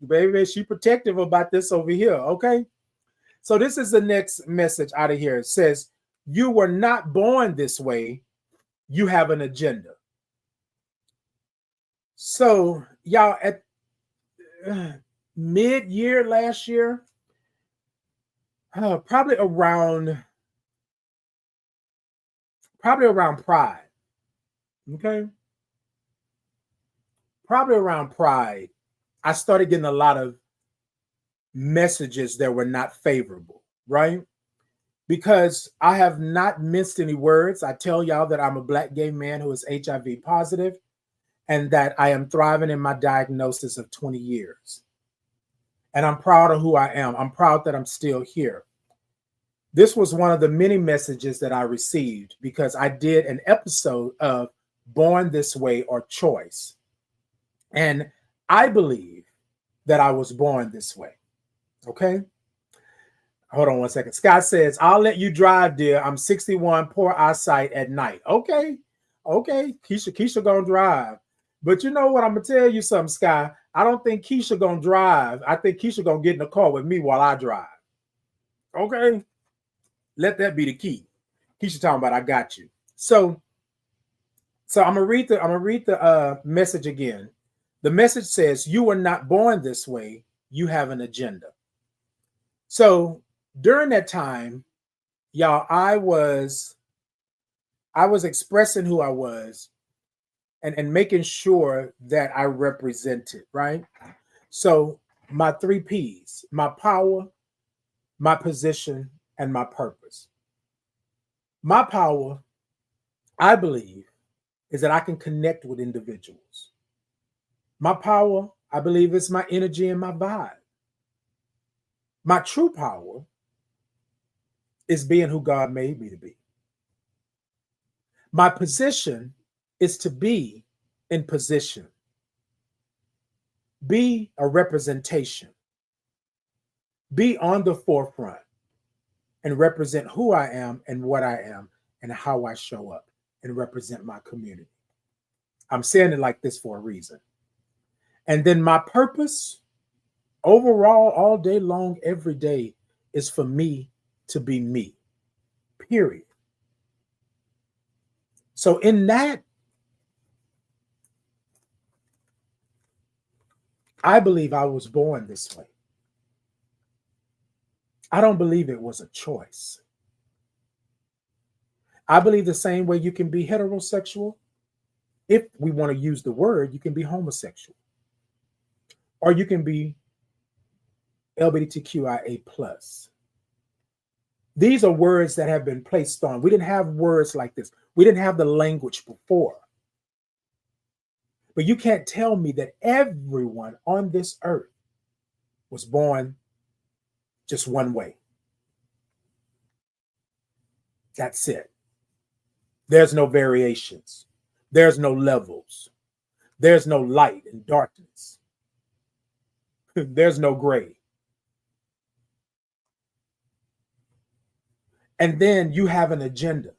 Baby, she protective about this over here, okay? So this is the next message out of here. It says, you were not born this way. You have an agenda. So, y'all, at mid-year last year, probably around Pride, okay? Probably around Pride, I started getting a lot of messages that were not favorable, right? Because I have not minced any words. I tell y'all that I'm a Black gay man who is HIV positive, and that I am thriving in my diagnosis of 20 years. And I'm proud of who I am. I'm proud that I'm still here. This was one of the many messages that I received because I did an episode of Born This Way or Choice. And I believe that I was born this way. Okay? Hold on one second. Scott says, I'll let you drive, dear. I'm 61, poor eyesight at night. Okay. Keisha gonna drive. But you know what? I'm gonna tell you something, Sky. I don't think Keisha gonna drive. I think Keisha gonna get in the car with me while I drive. Okay? Let that be the key. Keisha talking about I got you. So I'm gonna read the message again. The message says, you were not born this way, you have an agenda. So during that time, y'all, I was expressing who I was and making sure that I represented, right? So my 3 P's, my power, my position, and my purpose. My power, I believe, is that I can connect with individuals. My power, I believe, is my energy and my vibe. My true power is being who God made me to be. My position is to be in position. Be a representation. Be on the forefront and represent who I am and what I am and how I show up and represent my community. I'm saying it like this for a reason. And then my purpose overall, all day long, every day, is for me to be me, period. So in that, I believe I was born this way. I don't believe it was a choice. I believe the same way you can be heterosexual. If we want to use the word, you can be homosexual. Or you can be LGBTQIA+. These are words that have been placed on. We didn't have words like this. We didn't have the language before. But you can't tell me that everyone on this earth was born just one way. That's it. There's no variations. There's no levels. There's no light and darkness. There's no gray. And then you have an agenda.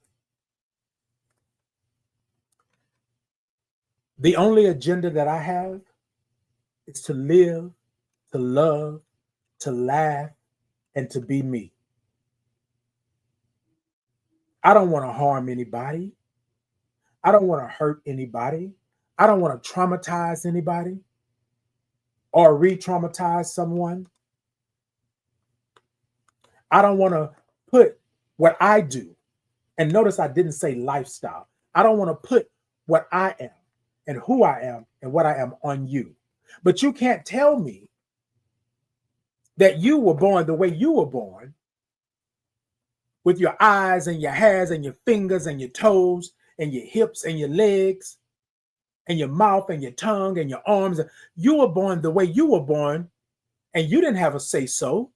The only agenda that I have is to live, to love, to laugh, and to be me. I don't want to harm anybody. I don't want to hurt anybody. I don't want to traumatize anybody or re-traumatize someone. I don't want to put what I do, and notice I didn't say lifestyle. I don't want to put what I am and who I am and what I am on you. But you can't tell me that you were born the way you were born, with your eyes and your hands and your fingers and your toes and your hips and your legs and your mouth and your tongue and your arms. You were born the way you were born, and you didn't have a say so.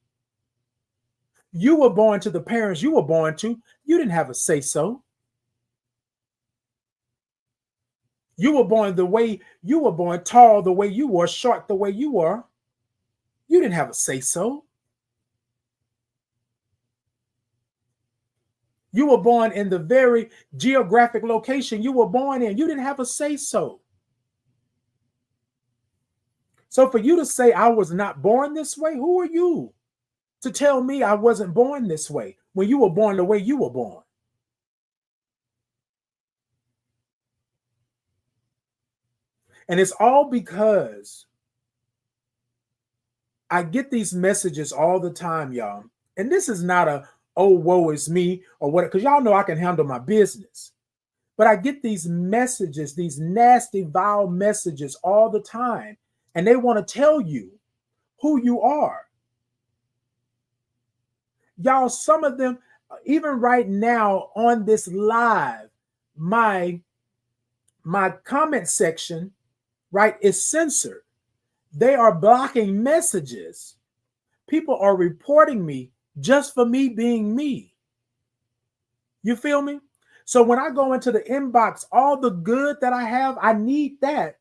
You were born to the parents you were born to. You didn't have a say so. You were born the way you were born, tall the way you were, short the way you were. You didn't have a say so. You were born in the very geographic location you were born in. You didn't have a say so. So for you to say I was not born this way, who are you to tell me I wasn't born this way when you were born the way you were born? And it's all because I get these messages all the time, y'all. And this is not a, oh, woe is me or what, because y'all know I can handle my business. But I get these messages, these nasty, vile messages all the time. And they want to tell you who you are. Y'all, some of them, even right now on this live, my comment section, right, is censored. They are blocking messages. People are reporting me just for me being me. You feel me? So when I go into the inbox, all the good that I have, I need that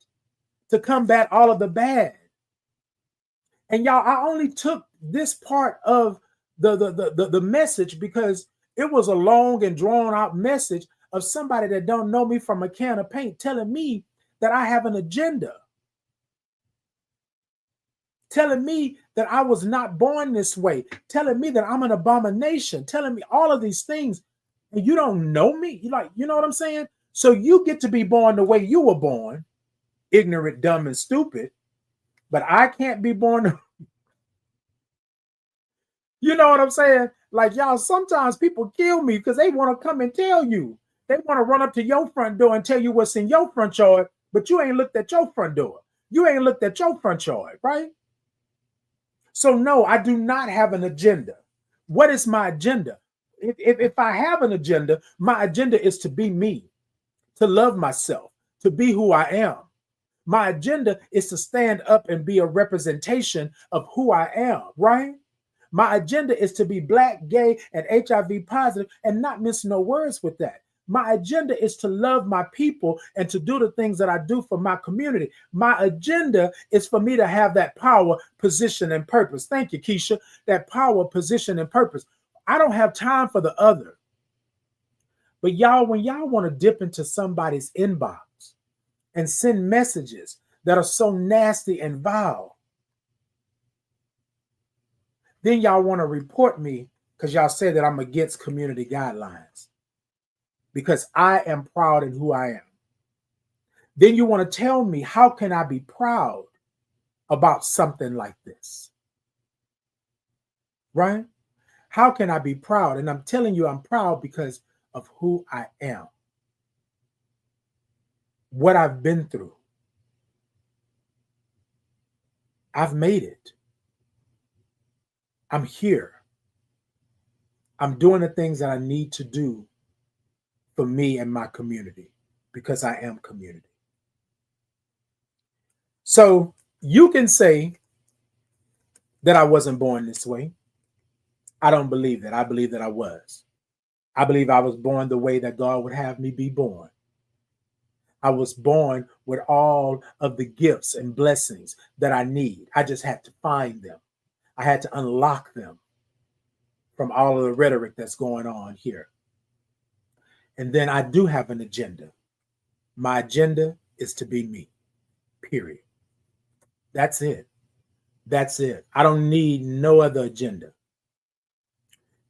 to combat all of the bad. And y'all, I only took this part of the message because it was a long and drawn out message of somebody that don't know me from a can of paint telling me that I have an agenda. Telling me that I was not born this way. Telling me that I'm an abomination. Telling me all of these things. And you don't know me. You know what I'm saying? So you get to be born the way you were born. Ignorant, dumb, and stupid. But I can't be born. You know what I'm saying? Like, y'all, sometimes people kill me because they want to come and tell you. They want to run up to your front door and tell you what's in your front yard, but you ain't looked at your front door. You ain't looked at your front yard, right? So no, I do not have an agenda. What is my agenda? If I have an agenda, my agenda is to be me, to love myself, to be who I am. My agenda is to stand up and be a representation of who I am, right? My agenda is to be Black, gay, and HIV positive and not miss no words with that. My agenda is to love my people and to do the things that I do for my community. My agenda is for me to have that power, position, and purpose. Thank you, Keisha. That power, position, and purpose. I don't have time for the other. But y'all, when y'all want to dip into somebody's inbox and send messages that are so nasty and vile, then y'all want to report me because y'all say that I'm against community guidelines because I am proud in who I am. Then you want to tell me, how can I be proud about something like this? Right? How can I be proud? And I'm telling you, I'm proud because of who I am, what I've been through. I've made it. I'm here. I'm doing the things that I need to do for me and my community because I am community. So you can say that I wasn't born this way. I don't believe that. I believe that I was. I believe I was born the way that God would have me be born. I was born with all of the gifts and blessings that I need. I just had to find them. I had to unlock them from all of the rhetoric that's going on here. And then I do have an agenda. My agenda is to be me, period. That's it. That's it. I don't need no other agenda.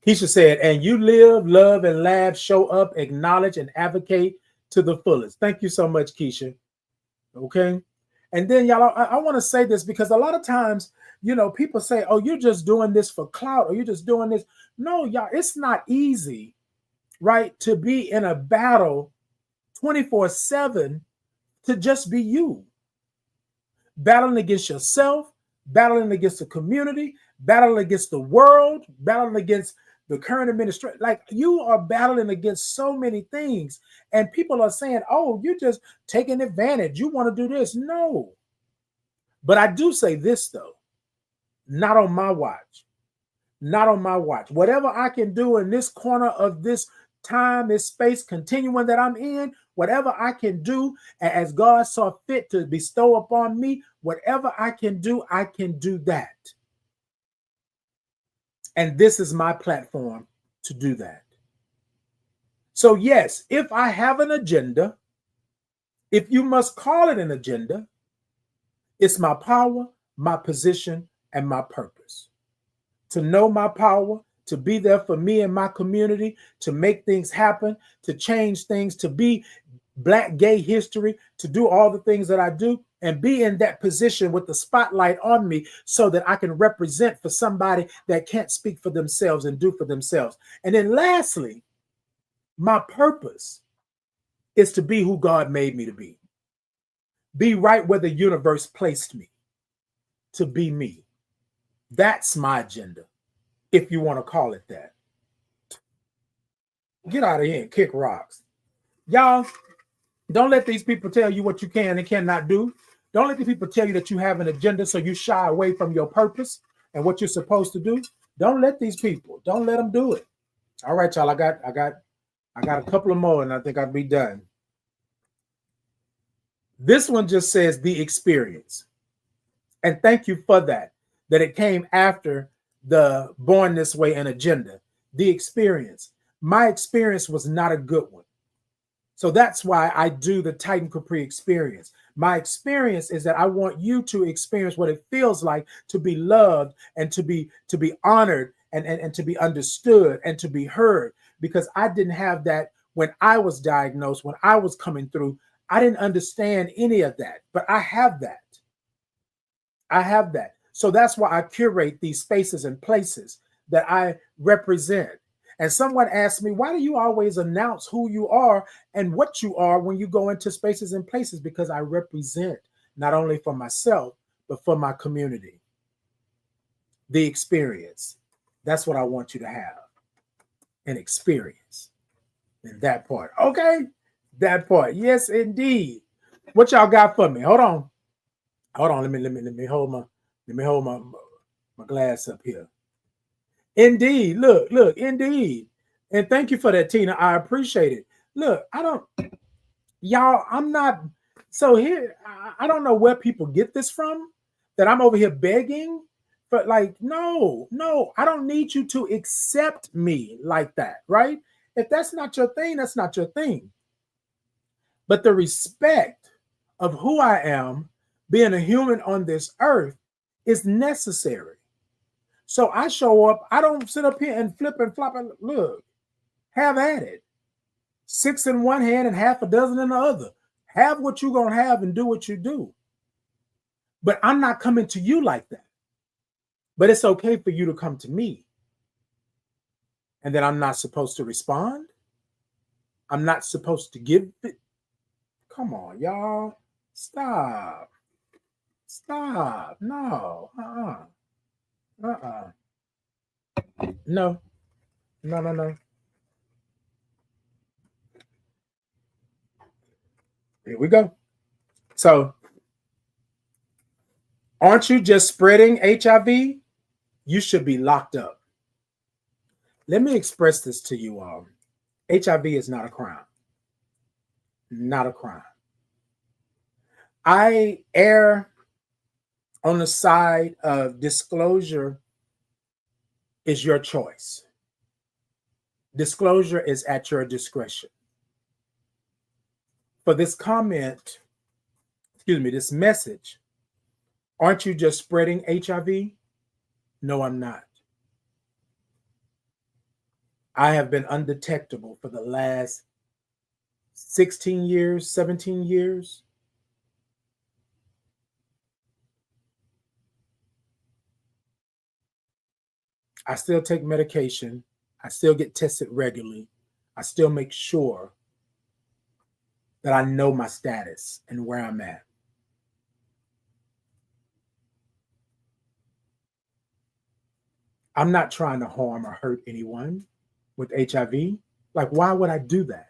Keisha said, and you live, love, and laugh, show up, acknowledge, and advocate to the fullest. Thank you so much, Keisha. Okay. And then, y'all, I want to say this because a lot of times, you know, people say, oh, you're just doing this for clout or you're just doing this. No, y'all, it's not easy, right, to be in a battle 24/7 to just be you. Battling against yourself, battling against the community, battling against the world, battling against the current administration. Like, you are battling against so many things. And people are saying, oh, you're just taking advantage. You want to do this. No. But I do say this, though. Not on my watch. Not on my watch. Whatever I can do in this corner of this time, this space continuum that I'm in, whatever I can do as God saw fit to bestow upon me, whatever I can do that. And this is my platform to do that. So yes, if I have an agenda, if you must call it an agenda, it's my power, my position, and my purpose. To know my power, to be there for me and my community, to make things happen, to change things, to be Black gay history, to do all the things that I do and be in that position with the spotlight on me so that I can represent for somebody that can't speak for themselves and do for themselves. And then lastly, my purpose is to be who God made me to be. Be right where the universe placed me, to be me. That's my agenda, if you want to call it that. Get out of here and kick rocks. Y'all, don't let these people tell you what you can and cannot do. Don't let these people tell you that you have an agenda so you shy away from your purpose and what you're supposed to do. Don't let these people. Don't let them do it. All right, y'all. I got a couple of more and I think I'll be done. This one just says the experience. And thank you for that it came after the Born This Way and agenda. The experience. My experience was not a good one. So that's why I do the Titan Capri experience. My experience is that I want you to experience what it feels like to be loved and to be honored and to be understood and to be heard, because I didn't have that when I was diagnosed, when I was coming through. I didn't understand any of that, but I have that. I have that. So that's why I curate these spaces and places that I represent. And someone asked me, why do you always announce who you are and what you are when you go into spaces and places? Because I represent not only for myself, but for my community. The experience. That's what I want you to have. An experience. In that part. Okay? That part. Yes, indeed. What y'all got for me? Hold on. Let me hold my glass up here. Indeed. Look, indeed. And thank you for that, Tina. I appreciate it. Look, y'all, I'm not. So here, I don't know where people get this from, that I'm over here begging. But like, no, no, I don't need you to accept me like that, right? If that's not your thing, that's not your thing. But the respect of who I am, being a human on this earth, is necessary. So I show up, I don't sit up here and flip and flop and look, have at it. 6 in one hand and half a dozen in the other. Have what you're going to have and do what you do. But I'm not coming to you like that. But it's okay for you to come to me. And then I'm not supposed to respond. I'm not supposed to give it. Come on, y'all. Stop. Stop. No. No. No, no, no. Here we go. So, aren't you just spreading HIV? You should be locked up. Let me express this to you all. HIV is not a crime. Not a crime. I err on the side of disclosure is your choice. Disclosure is at your discretion. For this comment, this message, aren't you just spreading HIV? No, I'm not. I have been undetectable for the last 16 years, 17 years. I still take medication. I still get tested regularly. I still make sure that I know my status and where I'm at. I'm not trying to harm or hurt anyone with HIV. Like, why would I do that?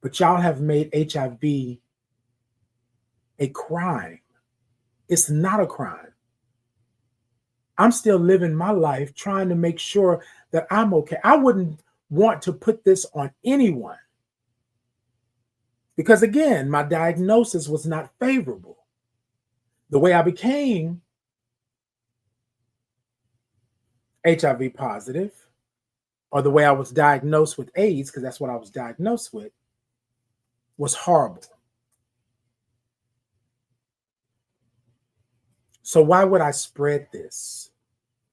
But y'all have made HIV a crime. It's not a crime. I'm still living my life trying to make sure that I'm okay. I wouldn't want to put this on anyone because, again, my diagnosis was not favorable. The way I became HIV positive, or the way I was diagnosed with AIDS, because that's what I was diagnosed with, was horrible. So why would I spread this?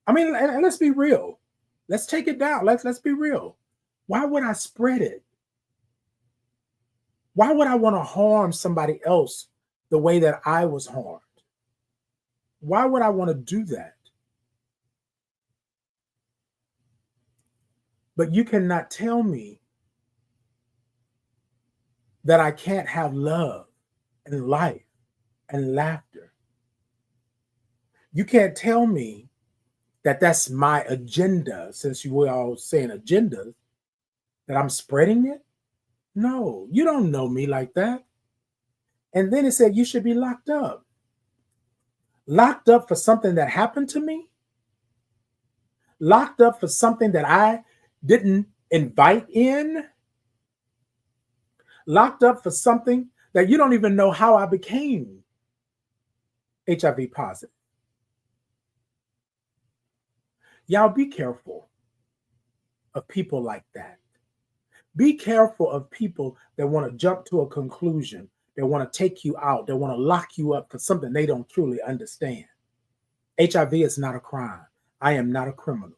I mean, and let's be real. Let's take it down. Let's be real. Why would I spread it? Why would I want to harm somebody else the way that I was harmed? Why would I want to do that? But you cannot tell me that I can't have love and life and laughter. You can't tell me that that's my agenda, since you were all saying agenda, that I'm spreading it. No, you don't know me like that. And then it said you should be locked up. Locked up for something that happened to me? Locked up for something that I didn't invite in? Locked up for something that you don't even know how I became HIV positive. Y'all be careful of people like that. Be careful of people that want to jump to a conclusion. They want to take you out. They want to lock you up for something they don't truly understand. HIV is not a crime. I am not a criminal.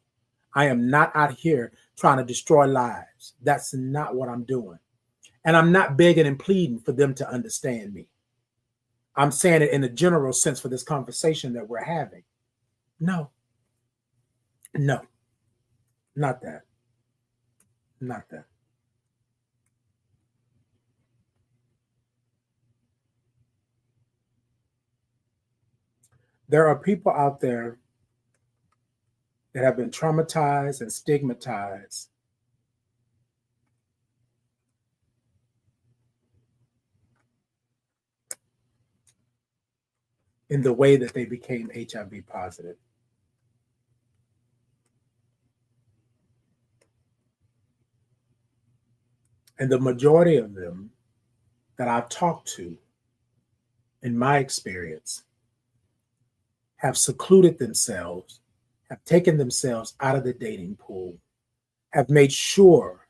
I am not out here trying to destroy lives. That's not what I'm doing. And I'm not begging and pleading for them to understand me. I'm saying it in a general sense for this conversation that we're having. No, not that. Not that. There are people out there that have been traumatized and stigmatized in the way that they became HIV positive. And the majority of them that I've talked to, in my experience, have secluded themselves, have taken themselves out of the dating pool, have made sure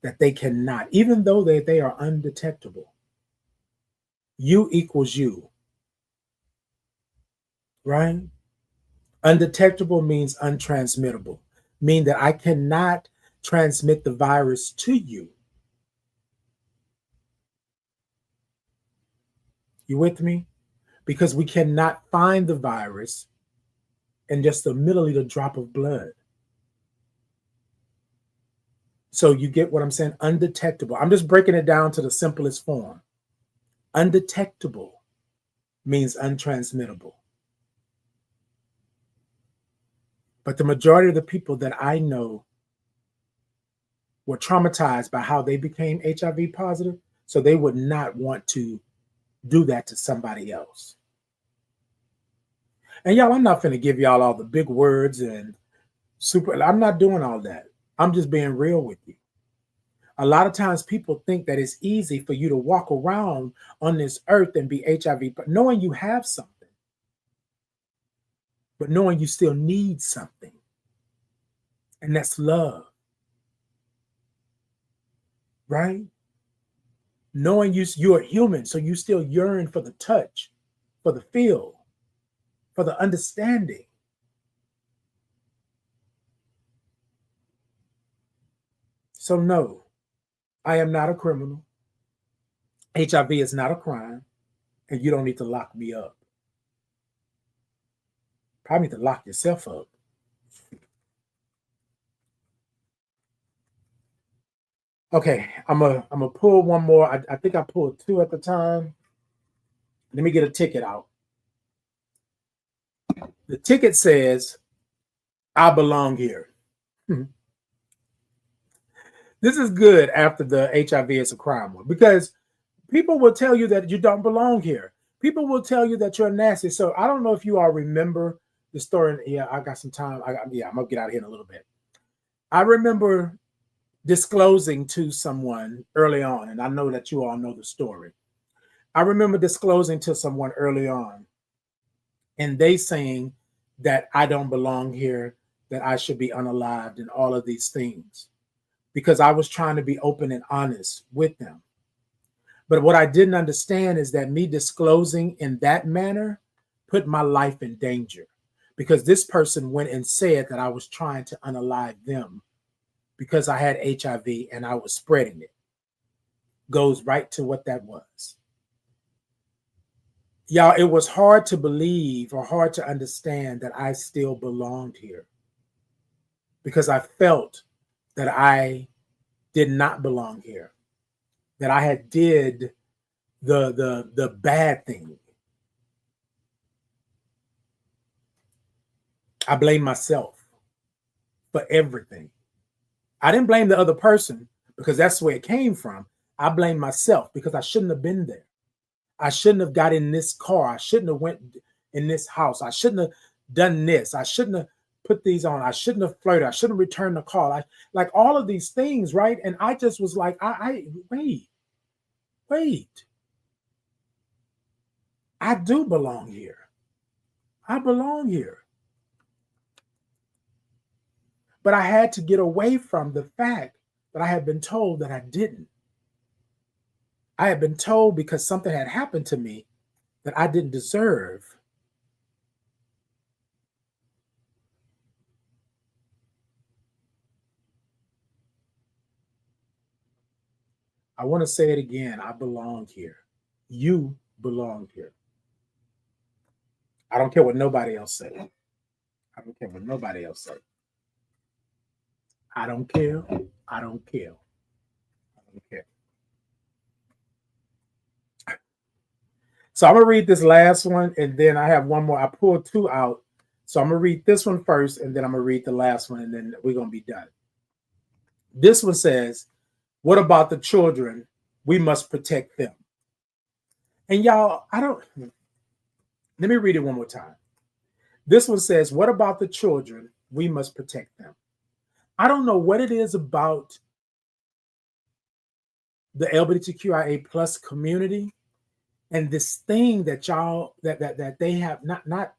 that they cannot, even though they are undetectable. You equals you, right? Undetectable means untransmittable, mean that I cannot transmit the virus to you. You with me? Because we cannot find the virus in just a milliliter drop of blood. So you get what I'm saying? Undetectable. I'm just breaking it down to the simplest form. Undetectable means untransmittable. But the majority of the people that I know were traumatized by how they became HIV positive, so they would not want to do that to somebody else. And y'all, I'm not going to give y'all all the big words and I'm not doing all that. I'm just being real with you. A lot of times people think that it's easy for you to walk around on this earth and be HIV, but knowing you have something, but knowing you still need something. And that's love. Right? Knowing you're human, so you still yearn for the touch, for the feel, for the understanding. So no, I am not a criminal. HIV is not a crime, and you don't need to lock me up. Probably need to lock yourself up. Okay, I'm gonna pull one more. I think I pulled two at the time. Let me get a ticket out. The ticket says, "I belong here." This is good after the HIV is a crime one, because people will tell you that you don't belong here. People will tell you that you're nasty. So I don't know if you all remember the story. Yeah, I got some time. I'm gonna get out of here in a little bit. I remember disclosing to someone early on, and I know that you all know the story. I remember disclosing to someone early on, and they saying that I don't belong here, that I should be unalived, and all of these things, because I was trying to be open and honest with them. But what I didn't understand is that me disclosing in that manner put my life in danger, because this person went and said that I was trying to unalive them because I had HIV and I was spreading it. Goes right to what that was. Y'all, it was hard to believe or hard to understand that I still belonged here, because I felt that I did not belong here, that I had did the bad thing. I blame myself for everything. I didn't blame the other person because that's where it came from. I blame myself because I shouldn't have been there. I shouldn't have got in this car. I shouldn't have went in this house. I shouldn't have done this. I shouldn't have put these on. I shouldn't have flirted. I shouldn't return the call. Like all of these things, right? And I just was like, wait. I do belong here. I belong here. But I had to get away from the fact that I had been told that I didn't. I had been told because something had happened to me that I didn't deserve. I want to say it again. I belong here. You belong here. I don't care what nobody else says. I don't care what nobody else says. I don't care. I don't care. I don't care. So I'm going to read this last one, and then I have one more. I pulled two out. So I'm going to read this one first, and then I'm going to read the last one, and then we're going to be done. This one says, "What about the children? We must protect them." And y'all, let me read it one more time. This one says, "What about the children? We must protect them." I don't know what it is about the LGBTQIA plus community and this thing that y'all that they have not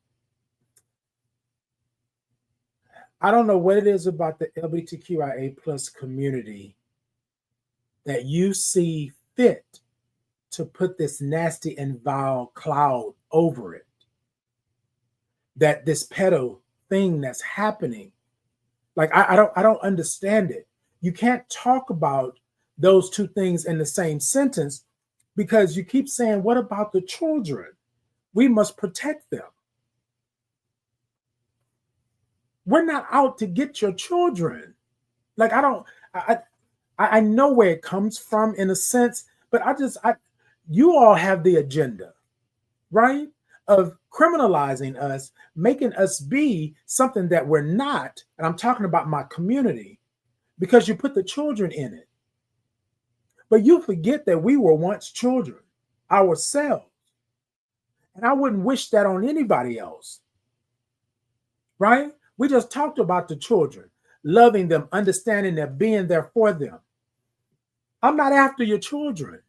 I don't know what it is about the LGBTQIA plus community that you see fit to put this nasty and vile cloud over it. That this pedo thing that's happening, like I don't understand it. You can't talk about those two things in the same sentence because you keep saying, what about the children? We must protect them. We're not out to get your children. Like I know where it comes from in a sense, but you all have the agenda, right? Of criminalizing us, making us be something that we're not. And I'm talking about my community because you put the children in it. But you forget that we were once children ourselves. And I wouldn't wish that on anybody else, right? We just talked about the children, loving them, understanding them, being there for them. I'm not after your children.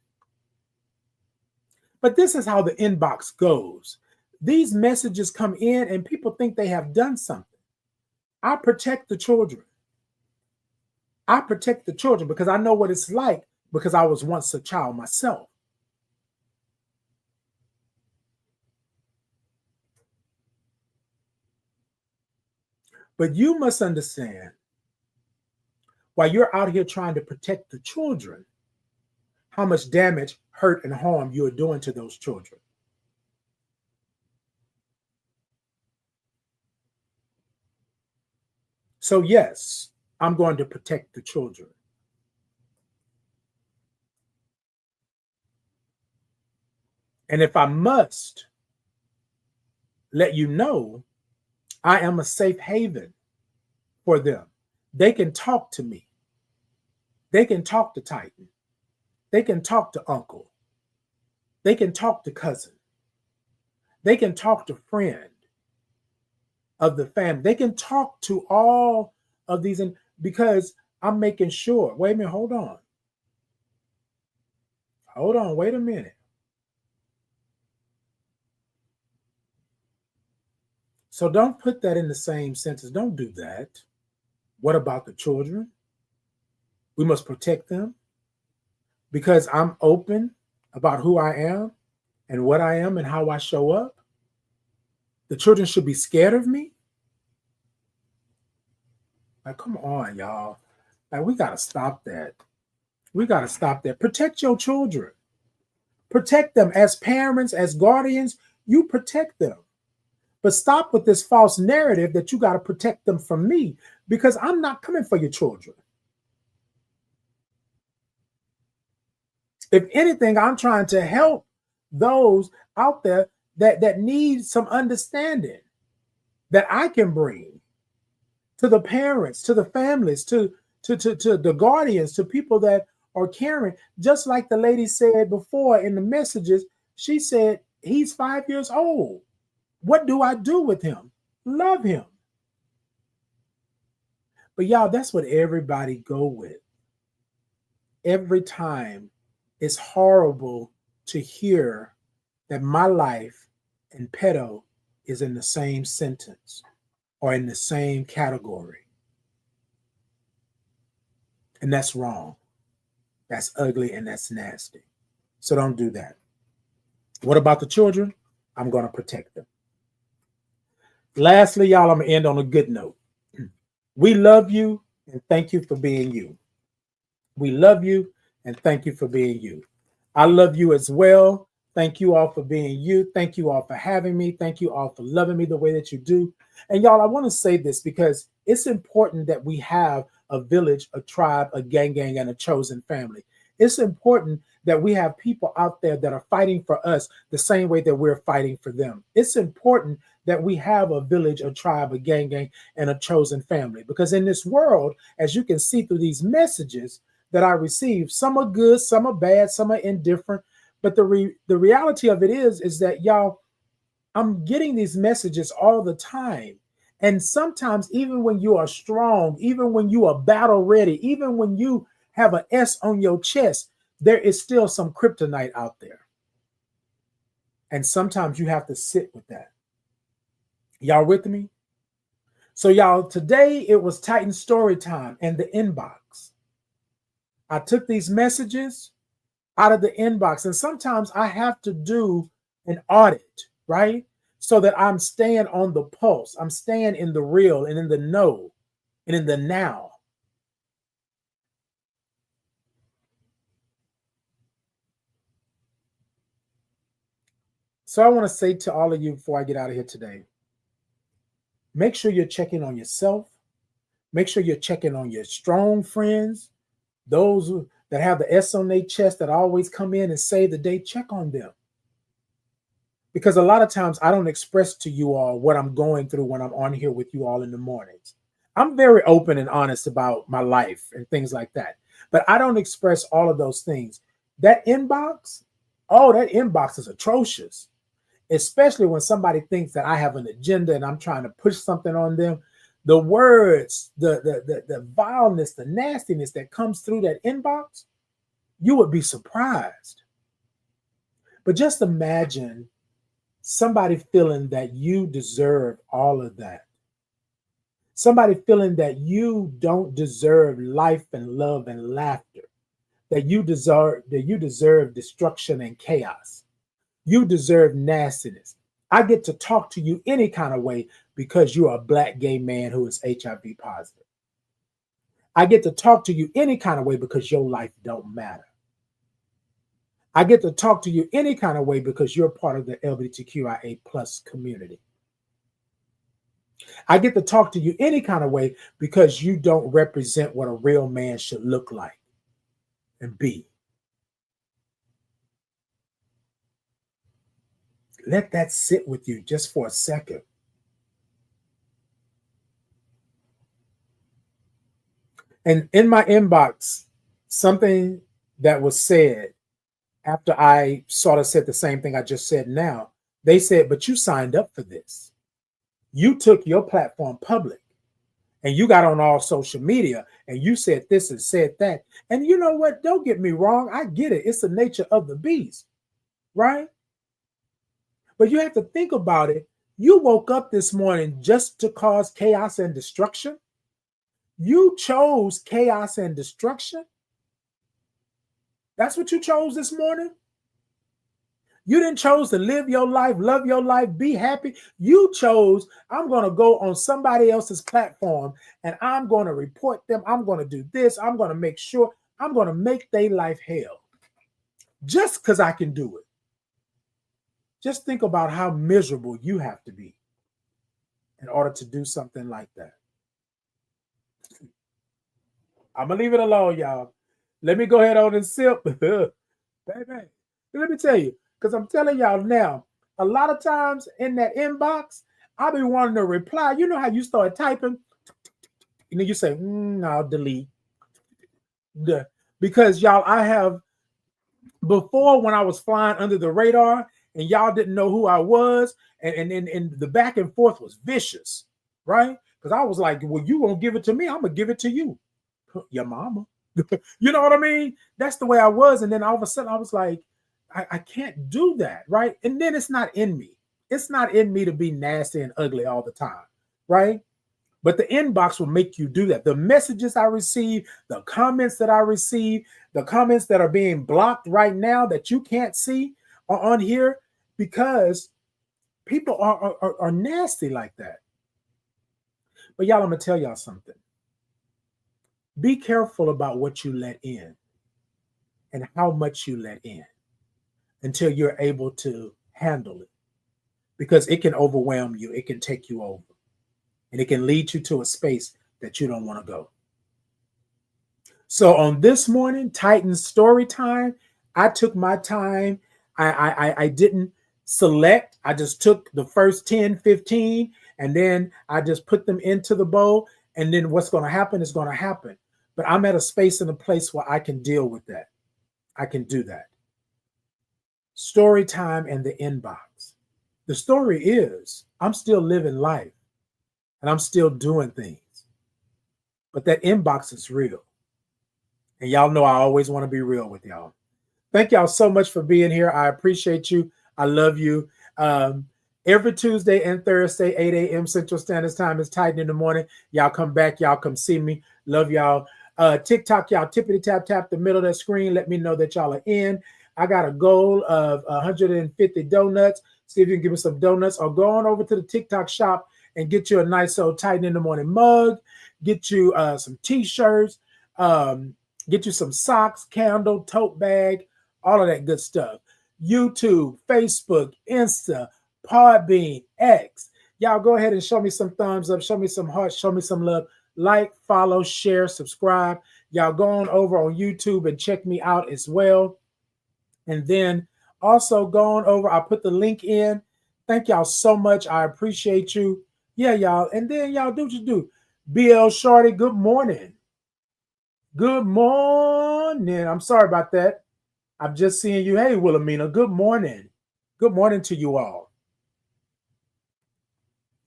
But this is how the inbox goes. These messages come in and people think they have done something. I protect the children. I protect the children because I know what it's like because I was once a child myself. But you must understand, while you're out here trying to protect the children, how much damage, hurt, and harm you're doing to those children. So yes, I'm going to protect the children. And if I must let you know, I am a safe haven for them. They can talk to me. They can talk to Titan. They can talk to uncle. They can talk to cousin. They can talk to friend of the family. They can talk to all of these, because I'm making sure. Wait a minute, hold on. Hold on, wait a minute. So don't put that in the same sentence. Don't do that. What about the children? We must protect them because I'm open about who I am and what I am and how I show up. The children should be scared of me. Like, come on, y'all. Like, we got to stop that. We got to stop that. Protect your children. Protect them as parents, as guardians. You protect them. But stop with this false narrative that you got to protect them from me because I'm not coming for your children. If anything, I'm trying to help those out there that need some understanding that I can bring to the parents, to the families, to the guardians, to people that are caring. Just like the lady said before in the messages, she said, he's 5 years old. What do I do with him? Love him. But y'all, that's what everybody go with. Every time it's horrible to hear that my life and pedo is in the same sentence or in the same category. And that's wrong. That's ugly and that's nasty. So don't do that. What about the children? I'm going to protect them. Lastly, y'all, I'm going to end on a good note. We love you and thank you for being you. We love you and thank you for being you. I love you as well. Thank you all for being you. Thank you all for having me. Thank you all for loving me the way that you do. And y'all, I want to say this because it's important that we have a village, a tribe, a gang, and a chosen family. It's important that we have people out there that are fighting for us the same way that we're fighting for them. It's important that we have a village, a tribe, a gang, and a chosen family. Because in this world, as you can see through these messages that I receive, some are good, some are bad, some are indifferent. But the reality of it is that, y'all, I'm getting these messages all the time. And sometimes even when you are strong, even when you are battle ready, even when you have an S on your chest, there is still some kryptonite out there. And sometimes you have to sit with that. Y'all with me? So, y'all, today it was Titan story time and the inbox. I took these messages out of the inbox, and sometimes I have to do an audit, right? So that I'm staying on the pulse. I'm staying in the real and in the know and in the now. So I want to say to all of you before I get out of here today, make sure you're checking on yourself. Make sure you're checking on your strong friends, those that have the S on their chest that always come in and save the day. Check on them. Because a lot of times I don't express to you all what I'm going through when I'm on here with you all in the mornings. I'm very open and honest about my life and things like that. But I don't express all of those things. That inbox, oh, that inbox is atrocious. Especially when somebody thinks that I have an agenda and I'm trying to push something on them. The words, the vileness, the nastiness that comes through that inbox, you would be surprised. But just imagine somebody feeling that you deserve all of that. Somebody feeling that you don't deserve life and love and laughter, that you deserve destruction and chaos. You deserve nastiness. I get to talk to you any kind of way because you're a Black gay man who is HIV positive. I get to talk to you any kind of way because your life don't matter. I get to talk to you any kind of way because you're part of the LGBTQIA plus community. I get to talk to you any kind of way because you don't represent what a real man should look like and be. Let that sit with you just for a second. And in my inbox, something that was said after I sort of said the same thing I just said now, they said, but you signed up for this. You took your platform public and you got on all social media and you said this and said that. And you know what? Don't get me wrong. I get it. It's the nature of the beast, right? But you have to think about it. You woke up this morning just to cause chaos and destruction. You chose chaos and destruction. That's what you chose this morning. You didn't chose to live your life, love your life, be happy. You chose, I'm going to go on somebody else's platform and I'm going to report them. I'm going to do this. I'm going to make sure I'm going to make their life hell just because I can do it. Just think about how miserable you have to be in order to do something like that. I'm going to leave it alone, y'all. Let me go ahead on and sip. Baby, let me tell you, because I'm telling y'all now, a lot of times in that inbox, I'll be wanting to reply. You know how you start typing? And then you say, I'll delete. Because y'all, I have, before when I was flying under the radar and y'all didn't know who I was, and the back and forth was vicious, right? Because I was like, well, you won't give it to me. I'm going to give it to you. Your mama. You know what I mean? That's the way I was. And then all of a sudden I was like, I can't do that, right? And then it's not in me. It's not in me to be nasty and ugly all the time, right? But the inbox will make you do that. The messages I receive, the comments that I receive, the comments that are being blocked right now that you can't see are on here because people are nasty like that. But y'all, I'm going to tell y'all something. Be careful about what you let in and how much you let in until you're able to handle it, because it can overwhelm you. It can take you over and it can lead you to a space that you don't want to go. So on this morning, Titan story time, I took my time. I didn't select. I just took the first 10, 15, and then I just put them into the bowl. And then what's going to happen is going to happen. But I'm at a space and a place where I can deal with that. I can do that. Story time and the inbox. The story is I'm still living life and I'm still doing things. But that inbox is real. And y'all know I always want to be real with y'all. Thank y'all so much for being here. I appreciate you. I love you. Every Tuesday and Thursday, 8 a.m. Central Standard Time is Titan in the Morning. Y'all come back. Y'all come see me. Love y'all. TikTok, y'all tippity tap the middle of that screen. Let me know that y'all are in. I got a goal of 150 donuts. See if you can give me some donuts, or go on over to the TikTok shop and get you a nice old Titan in the Morning mug. Get you some t-shirts. Get you some socks, candle, tote bag, all of that good stuff. YouTube, Facebook, Insta, Podbean, X. Y'all go ahead and show me some thumbs up, show me some hearts, show me some love. Like, follow, share, subscribe. Y'all go on over on YouTube and check me out as well. And then also go on over, I'll put the link in. Thank y'all so much. I appreciate you. Yeah, y'all. And then y'all do what you do. BL Shorty, good morning. Good morning. I'm sorry about that. I'm just seeing you. Hey, Wilhelmina, good morning. Good morning to you all.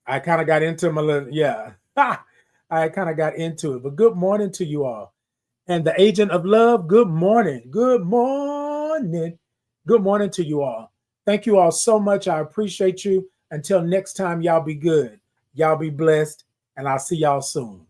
I kind of got into my little, yeah. I kind of got into it, but good morning to you all. And the agent of love, good morning. Good morning. Good morning to you all. Thank you all so much. I appreciate you. Until next time, y'all be good. Y'all be blessed, and I'll see y'all soon.